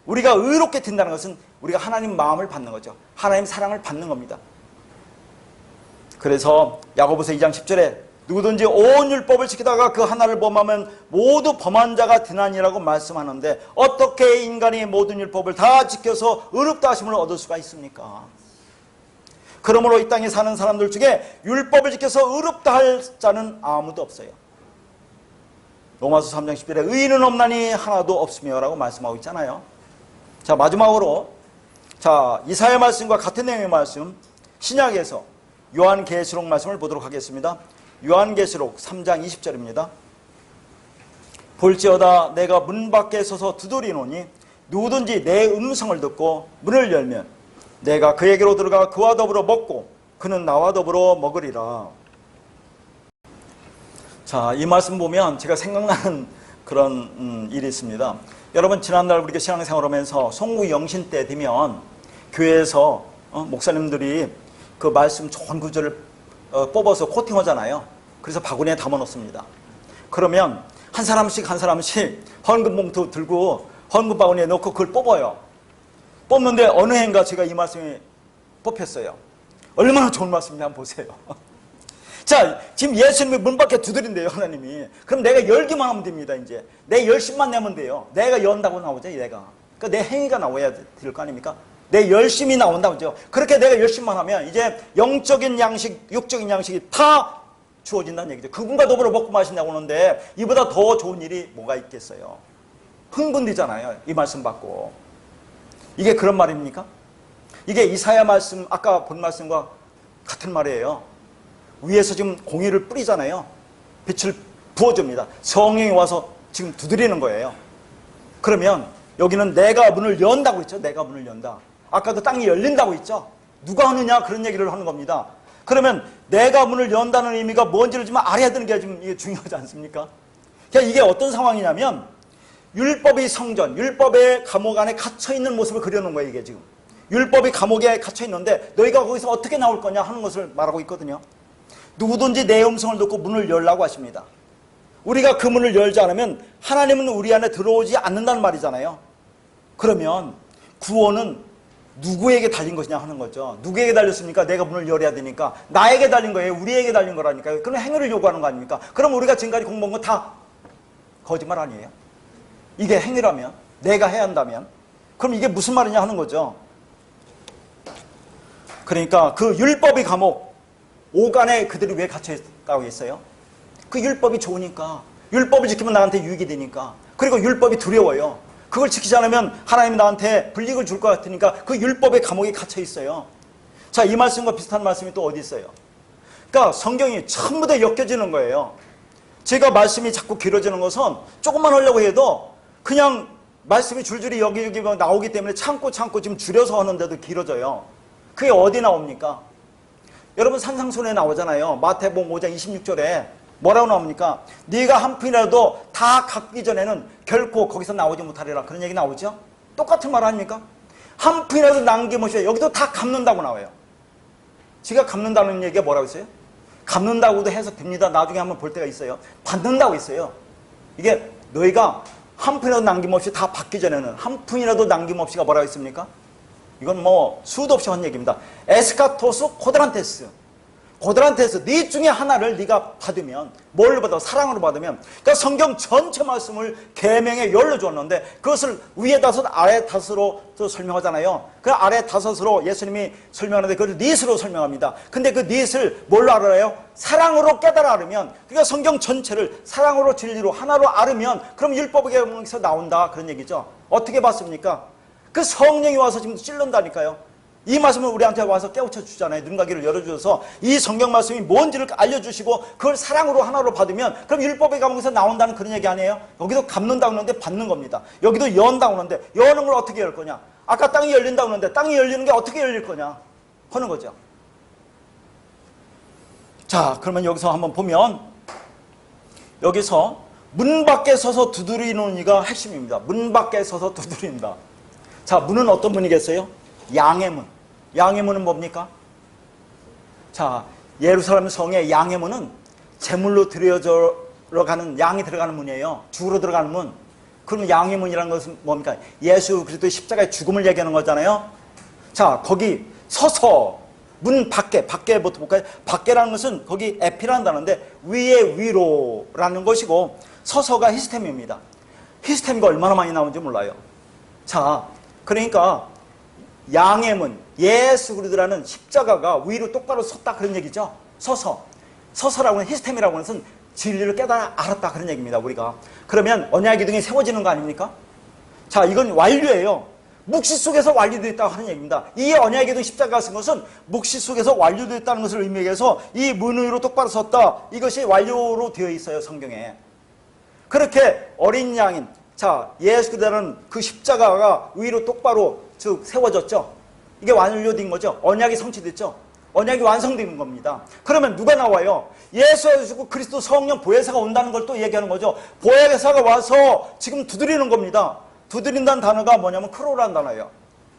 우리가 의롭게 된다는 것은 우리가 하나님 마음을 받는 거죠. 하나님 사랑을 받는 겁니다. 그래서 야고보서 2장 10절에 누구든지 온 율법을 지키다가 그 하나를 범하면 모두 범한 자가 되나니라고 말씀하는데 어떻게 인간이 모든 율법을 다 지켜서 의롭다 하심을 얻을 수가 있습니까? 그러므로 이 땅에 사는 사람들 중에 율법을 지켜서 의롭다 할 자는 아무도 없어요. 로마서 3장 10절에 의인은 없나니 하나도 없으며 라고 말씀하고 있잖아요. 자, 마지막으로 자 이사야 말씀과 같은 내용의 말씀 신약에서 요한계시록 말씀을 보도록 하겠습니다. 요한계시록 3장 20절입니다. 볼지어다 내가 문 밖에 서서 두드리노니 누구든지 내 음성을 듣고 문을 열면 내가 그에게로 들어가 그와 더불어 먹고 그는 나와 더불어 먹으리라. 자, 이 말씀 보면 제가 생각나는 그런 일이 있습니다. 여러분, 지난날 우리가 신앙생활하면서 송구 영신 때 되면 교회에서 목사님들이 그 말씀 좋은 구절을 뽑아서 코팅하잖아요. 그래서 바구니에 담아놓습니다. 그러면 한 사람씩 헌금 봉투 들고 헌금 바구니에 넣고 그걸 뽑아요. 뽑는데 어느 해인가 제가 이 말씀이 뽑혔어요. 얼마나 좋은 말씀인지 한번 보세요. 자, 지금 예수님이 문 밖에 두드린대요, 하나님이. 그럼 내가 열기만 하면 됩니다, 이제. 내 열심만 내면 돼요. 내가 연다고 나오죠, 내가. 그러니까 내 행위가 나와야 될 거 아닙니까? 내 열심이 나온다고죠. 그렇게 내가 열심만 하면 이제 영적인 양식, 육적인 양식이 다 주어진다는 얘기죠. 그분과 더불어 먹고 마신다고 하는데 이보다 더 좋은 일이 뭐가 있겠어요? 흥분되잖아요, 이 말씀 받고. 이게 그런 말입니까? 이게 이사야 말씀, 아까 본 말씀과 같은 말이에요. 위에서 지금 공의를 뿌리잖아요. 빛을 부어줍니다. 성령이 와서 지금 두드리는 거예요. 그러면 여기는 내가 문을 연다고 했죠. 내가 문을 연다. 아까도 땅이 열린다고 했죠. 누가 하느냐 그런 얘기를 하는 겁니다. 그러면 내가 문을 연다는 의미가 뭔지를 좀 알아야 되는 게 지금 이게 중요하지 않습니까? 그러니까 이게 어떤 상황이냐면 율법의 성전, 율법의 감옥 안에 갇혀있는 모습을 그려놓은 거예요. 이게 지금 율법이 감옥에 갇혀있는데 너희가 거기서 어떻게 나올 거냐 하는 것을 말하고 있거든요. 누구든지 내 음성을 듣고 문을 열라고 하십니다. 우리가 그 문을 열지 않으면 하나님은 우리 안에 들어오지 않는다는 말이잖아요. 그러면 구원은 누구에게 달린 것이냐 하는 거죠. 누구에게 달렸습니까? 내가 문을 열어야 되니까. 나에게 달린 거예요. 우리에게 달린 거라니까요. 그럼 행위를 요구하는 거 아닙니까? 그럼 우리가 지금까지 공부한 건 다 거짓말 아니에요? 이게 행위라면, 내가 해야 한다면, 그럼 이게 무슨 말이냐 하는 거죠. 그러니까 그 율법의 감옥, 오간에 그들이 왜 갇혀있다고 했어요? 그 율법이 좋으니까. 율법을 지키면 나한테 유익이 되니까. 그리고 율법이 두려워요. 그걸 지키지 않으면 하나님이 나한테 불이익을 줄 것 같으니까 그 율법의 감옥에 갇혀있어요. 자, 이 말씀과 비슷한 말씀이 또 어디 있어요? 그러니까 성경이 전부 다 엮여지는 거예요. 제가 말씀이 자꾸 길어지는 것은 조금만 하려고 해도 그냥 말씀이 줄줄이 여기 나오기 때문에 참고 지금 줄여서 하는데도 길어져요. 그게 어디 나옵니까? 여러분 산상순에 나오잖아요. 마태복음 5장 26절에 뭐라고 나옵니까? 네가 한 푼이라도 다 갚기 전에는 결코 거기서 나오지 못하리라. 그런 얘기 나오죠? 똑같은 말 아닙니까? 한 푼이라도 남김없이 여기도 다 갚는다고 나와요. 지가 갚는다는 얘기가 뭐라고 했어요? 갚는다고도 해석됩니다. 나중에 한번 볼 때가 있어요. 받는다고 했어요. 이게 너희가 한 푼이라도 남김없이 다 받기 전에는 한 푼이라도 남김없이가 뭐라고 했습니까? 이건 뭐 수도 없이 한 얘기입니다. 에스카토스 코드란테스. 고드란테스 네 중에 하나를 네가 받으면 뭘로 받아? 사랑으로 받으면. 그러니까 성경 전체 말씀을 계명에 열로 줬는데 그것을 위에 다섯 아래 다섯으로 설명하잖아요. 그 아래 다섯으로 예수님이 설명하는데 그걸 닛으로 설명합니다. 근데 그 닛을 뭘로 알아요? 사랑으로 깨달아 알으면, 그러니까 성경 전체를 사랑으로 진리로 하나로 알으면 그럼 율법에서 나온다 그런 얘기죠. 어떻게 봤습니까? 그 성령이 와서 지금 찔른다니까요. 이 말씀을 우리한테 와서 깨우쳐 주잖아요. 눈과 귀를 열어주셔서 이 성경 말씀이 뭔지를 알려주시고 그걸 사랑으로 하나로 받으면 그럼 율법의 감옥에서 나온다는 그런 얘기 아니에요? 여기도 갚는다고 하는데 받는 겁니다. 여기도 연다고 하는데 여는 걸 어떻게 열 거냐? 아까 땅이 열린다고 하는데 땅이 열리는 게 어떻게 열릴 거냐? 하는 거죠. 자, 그러면 여기서 한번 보면 여기서 문 밖에 서서 두드리는 이가 핵심입니다. 문 밖에 서서 두드린다. 자, 문은 어떤 문이겠어요? 양의 문. 양의 문은 뭡니까? 자, 예루살렘 성의 양의 문은 제물로 들어가는 양이 들어가는 문이에요. 죽으로 들어가는 문. 그럼 양의 문이라는 것은 뭡니까? 예수 그리스도의 십자가의 죽음을 얘기하는 거잖아요. 자, 거기 서서 문 밖에부터 볼까요? 밖에라는 것은 거기 에피라는 단어인데 위에 위로라는 것이고 서서가 히스템입니다. 히스템이 얼마나 많이 나오는지 몰라요. 자, 그러니까 양의 문, 예수 그리스도라는 십자가가 위로 똑바로 섰다 그런 얘기죠. 서서라고 하는 히스템이라고 하는 것은 진리를 깨달아 알았다 그런 얘기입니다. 우리가 그러면 언약의 기둥이 세워지는 거 아닙니까? 자, 이건 완료예요. 묵시 속에서 완료되어 있다고 하는 얘기입니다. 이 언약의 기둥 십자가가 쓴 것은 묵시 속에서 완료되어 있다는 것을 의미해서 이 문 위로 똑바로 섰다, 이것이 완료로 되어 있어요. 성경에. 그렇게 어린 양인 자, 예수 그리스도라는 그 십자가가 위로 똑바로 즉 세워졌죠. 이게 완료된 거죠. 언약이 성취됐죠. 언약이 완성된 겁니다. 그러면 누가 나와요? 예수 그리스도 성령 보혜사가 온다는 걸 또 얘기하는 거죠. 보혜사가 와서 지금 두드리는 겁니다. 두드린다는 단어가 뭐냐면 크로라는 단어예요.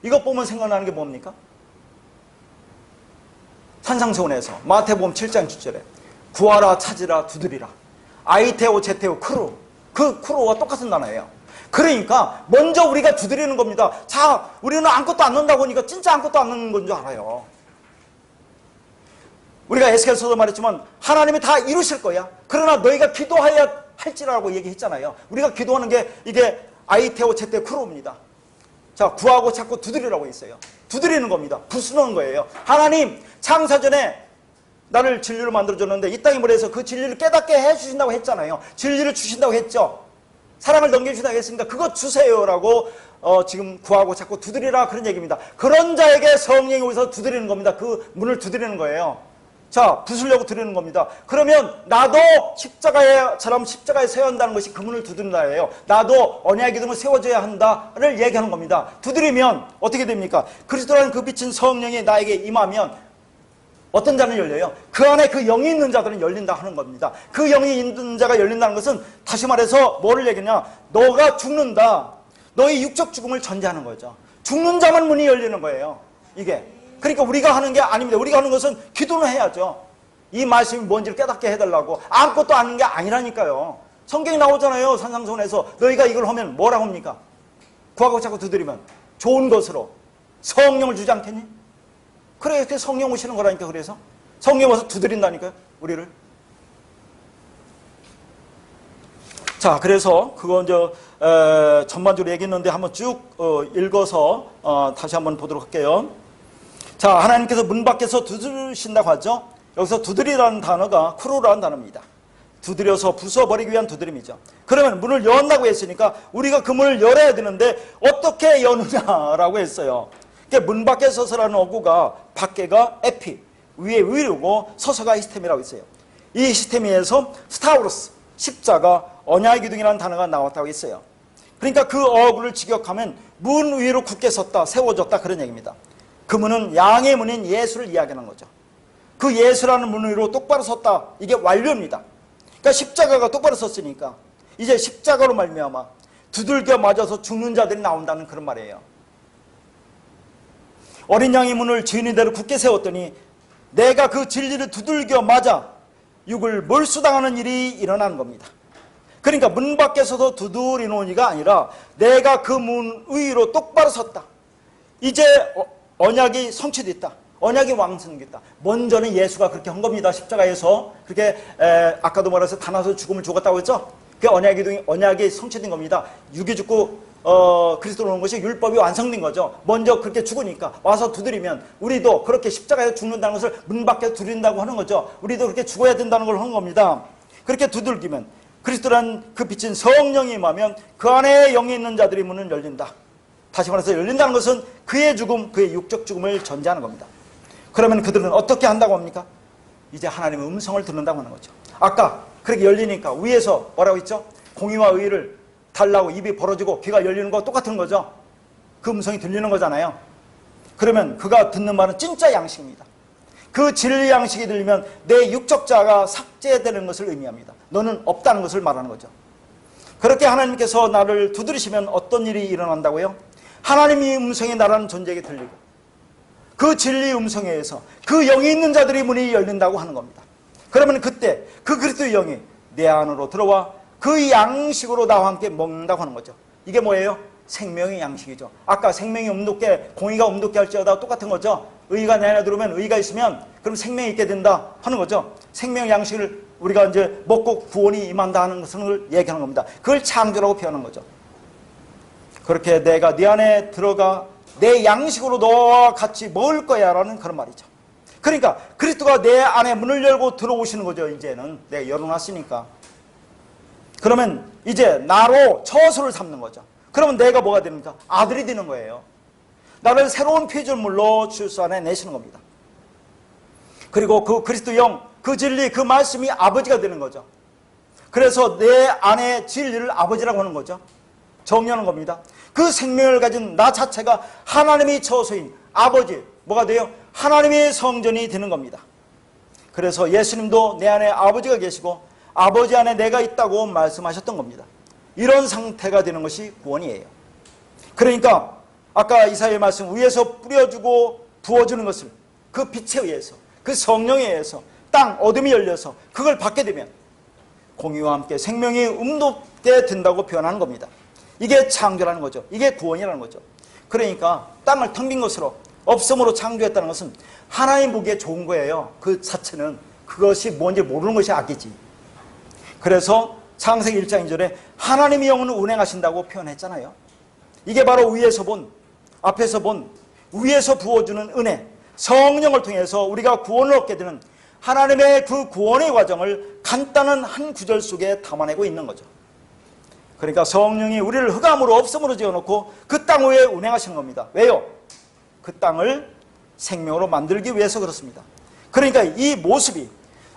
이것 보면 생각나는 게 뭡니까? 산상수훈에서 마태복음 7장 7절에 구하라 찾으라 두드리라. 아이테오 제테오 크루. 그 크루와 똑같은 단어예요. 그러니까 먼저 우리가 두드리는 겁니다. 자, 우리는 아무것도 안 넣는다고 하니까 진짜 아무것도 안 넣는 건 줄 알아요. 우리가 에스겔서도 말했지만 하나님이 다 이루실 거야. 그러나 너희가 기도하여야 할지라고 얘기했잖아요. 우리가 기도하는 게 이게 아이테오 제테오 크루입니다. 자, 구하고 찾고 두드리라고 했어요. 두드리는 겁니다. 부수는 거예요. 하나님, 창사전에 나를 진리로 만들어줬는데 이 땅에 물에서 그 진리를 깨닫게 해주신다고 했잖아요. 진리를 주신다고 했죠. 사랑을 넘겨주신다고 했으니까 그것 주세요라고 지금 구하고 찾고 두드리라 그런 얘기입니다. 그런 자에게 성령이 오셔서 두드리는 겁니다. 그 문을 두드리는 거예요. 자, 부수려고 두드리는 겁니다. 그러면 나도 십자가에처럼 십자가에 서야 한다는 것이 그 문을 두드린다예요. 나도 언약의 기둥을 세워줘야 한다를 얘기하는 겁니다. 두드리면 어떻게 됩니까? 그리스도라는 그 빛인 성령이 나에게 임하면 어떤 자는 열려요? 그 안에 그 영이 있는 자들은 열린다 하는 겁니다. 그 영이 있는 자가 열린다는 것은 다시 말해서 뭐를 얘기하냐? 너가 죽는다. 너의 육적 죽음을 전제하는 거죠. 죽는 자만 문이 열리는 거예요. 이게. 그러니까 우리가 하는 게 아닙니다. 우리가 하는 것은 기도는 해야죠. 이 말씀이 뭔지를 깨닫게 해달라고. 아무것도 아는 게 아니라니까요. 성경이 나오잖아요. 산상수훈에서 너희가 이걸 하면 뭐라고 합니까? 구하고 찾고 두드리면 좋은 것으로 성령을 주지 않겠니? 그래, 이렇게 성령 오시는 거라니까. 그래서 성령 와서 두드린다니까요, 우리를. 자, 그래서 그거 이제 전반적으로 얘기했는데 한번 쭉 읽어서 다시 한번 보도록 할게요. 자, 하나님께서 문 밖에서 두드리신다고 하죠. 여기서 두드리라는 단어가 크루라는 단어입니다. 두드려서 부숴버리기 위한 두드림이죠. 그러면 문을 연다고 했으니까 우리가 그 문을 열어야 되는데 어떻게 여느냐라고 했어요. 문 밖에 서서라는 어구가 밖에가 에피, 위에 위로고 서서가 시스템이라고 있어요. 이 시스템에서 스타우로스, 십자가, 언약의 기둥이라는 단어가 나왔다고 했어요. 그러니까 그 어구를 직역하면 문 위로 굳게 섰다, 세워졌다 그런 얘기입니다. 그 문은 양의 문인 예수를 이야기하는 거죠. 그 예수라는 문 위로 똑바로 섰다. 이게 완료입니다. 그러니까 십자가가 똑바로 섰으니까 이제 십자가로 말미암아 두들겨 맞아서 죽는 자들이 나온다는 그런 말이에요. 어린 양의 문을 진리대로 굳게 세웠더니 내가 그 진리를 두들겨 맞아 육을 몰수당하는 일이 일어나는 겁니다. 그러니까 문 밖에서도 두드리는 이가 아니라 내가 그 문 위로 똑바로 섰다. 이제 언약이 성취됐다. 언약이 완성됐다. 먼저는 예수가 그렇게 한 겁니다. 십자가에서 그렇게 아까도 말해서 다나서 죽음을 죽었다고 했죠. 그 언약이 성취된 겁니다. 육이 죽고 그리스도로 오는 것이 율법이 완성된 거죠. 먼저 그렇게 죽으니까 와서 두드리면 우리도 그렇게 십자가에서 죽는다는 것을 문 밖에 두드린다고 하는 거죠. 우리도 그렇게 죽어야 된다는 걸 한 겁니다. 그렇게 두들기면 그리스도란 그 빛인 성령이 임하면 그 안에 영이 있는 자들의 문은 열린다. 다시 말해서 열린다는 것은 그의 죽음, 그의 육적 죽음을 전제하는 겁니다. 그러면 그들은 어떻게 한다고 합니까? 이제 하나님의 음성을 듣는다고 하는 거죠. 아까 그렇게 열리니까 위에서 뭐라고 했죠? 공의와 의를 달라고 입이 벌어지고 귀가 열리는 거 똑같은 거죠. 그 음성이 들리는 거잖아요. 그러면 그가 듣는 말은 진짜 양식입니다. 그 진리 양식이 들리면 내 육적자가 삭제되는 것을 의미합니다. 너는 없다는 것을 말하는 거죠. 그렇게 하나님께서 나를 두드리시면 어떤 일이 일어난다고요? 하나님의 음성이 나라는 존재에게 들리고 그 진리 음성에 의해서 그 영이 있는 자들의 문이 열린다고 하는 겁니다. 그러면 그때 그 그리스도의 영이 내 안으로 들어와 그 양식으로 나와 함께 먹는다고 하는 거죠. 이게 뭐예요? 생명의 양식이죠. 아까 생명이 음돋게 공의가 음돋게 할지어다 똑같은 거죠. 의가 내 안에 들어오면 의가 있으면 그럼 생명이 있게 된다 하는 거죠. 생명의 양식을 우리가 이제 먹고 구원이 임한다 하는 것을 얘기하는 겁니다. 그걸 창조라고 표현한 거죠. 그렇게 내가 네 안에 들어가 내 양식으로 너와 같이 먹을 거야 라는 그런 말이죠. 그러니까 그리스도가 내 안에 문을 열고 들어오시는 거죠. 이제는 내가 열어놨으니까. 그러면 이제 나로 처소를 삼는 거죠. 그러면 내가 뭐가 됩니까? 아들이 되는 거예요. 나를 새로운 피조물로 질서 안에 내시는 겁니다. 그리고 그 그리스도 영, 그 진리, 그 말씀이 아버지가 되는 거죠. 그래서 내 안에 진리를 아버지라고 하는 거죠. 정리하는 겁니다. 그 생명을 가진 나 자체가 하나님의 처소인 아버지, 뭐가 돼요? 하나님의 성전이 되는 겁니다. 그래서 예수님도 내 안에 아버지가 계시고 아버지 안에 내가 있다고 말씀하셨던 겁니다. 이런 상태가 되는 것이 구원이에요. 그러니까 아까 이사야의 말씀, 위에서 뿌려주고 부어주는 것을 그 빛에 의해서, 그 성령에 의해서 땅 어둠이 열려서 그걸 받게 되면 공의와 함께 생명이 음돋게 된다고 표현하는 겁니다. 이게 창조라는 거죠. 이게 구원이라는 거죠. 그러니까 땅을 텅 빈 것으로 없음으로 창조했다는 것은 하나님 보기에 좋은 거예요. 그 자체는 그것이 뭔지 모르는 것이 악이지. 그래서 창세기 1장 2절에 하나님이 영혼을 운행하신다고 표현했잖아요. 이게 바로 위에서 본, 앞에서 본 위에서 부어주는 은혜, 성령을 통해서 우리가 구원을 얻게 되는 하나님의 그 구원의 과정을 간단한 한 구절 속에 담아내고 있는 거죠. 그러니까 성령이 우리를 흑암으로 없음으로 지어놓고 그 땅 위에 운행하시는 겁니다. 왜요? 그 땅을 생명으로 만들기 위해서 그렇습니다. 그러니까 이 모습이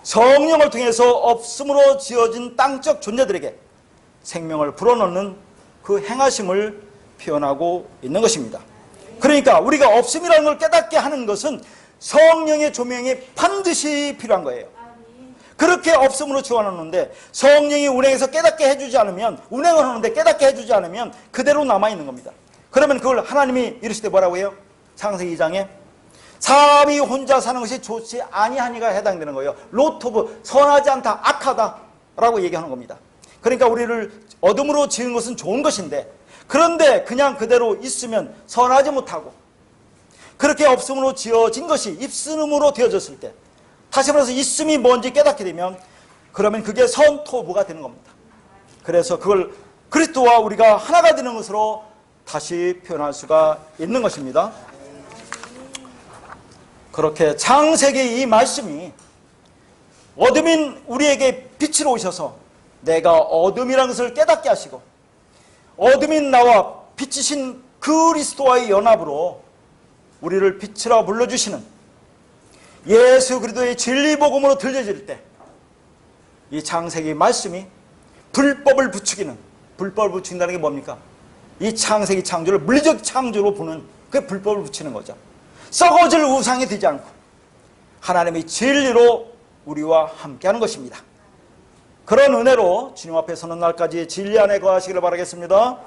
성령을 통해서 없음으로 지어진 땅적 존재들에게 생명을 불어넣는 그 행하심을 표현하고 있는 것입니다. 그러니까 우리가 없음이라는 걸 깨닫게 하는 것은 성령의 조명이 반드시 필요한 거예요. 그렇게 없음으로 지어놨는데 성령이 운행해서 깨닫게 해주지 않으면, 운행을 하는데 깨닫게 해주지 않으면 그대로 남아있는 겁니다. 그러면 그걸 하나님이 이르시되 뭐라고 해요? 창세기 2장에 사람이 혼자 사는 것이 좋지 아니하니가 해당되는 거예요. 로토브, 선하지 않다, 악하다 라고 얘기하는 겁니다. 그러니까 우리를 어둠으로 지은 것은 좋은 것인데, 그런데 그냥 그대로 있으면 선하지 못하고, 그렇게 없음으로 지어진 것이 입스름으로 되어졌을 때, 다시 말해서 있음이 뭔지 깨닫게 되면 그러면 그게 선토부가 되는 겁니다. 그래서 그걸 그리스도와 우리가 하나가 되는 것으로 다시 표현할 수가 있는 것입니다. 그렇게 창세기 이 말씀이 어둠인 우리에게 빛으로 오셔서 내가 어둠이라는 것을 깨닫게 하시고, 어둠인 나와 빛이신 그리스도와의 연합으로 우리를 빛이라 불러주시는 예수 그리스도의 진리 복음으로 들려질 때 이 창세기 말씀이 불법을 부추기는, 불법을 부추긴다는 게 뭡니까? 이 창세기 창조를 물리적 창조로 보는 그 불법을 붙이는 거죠. 썩어질 우상이 되지 않고 하나님의 진리로 우리와 함께하는 것입니다. 그런 은혜로 주님 앞에 서는 날까지 진리 안에 거하시기를 바라겠습니다.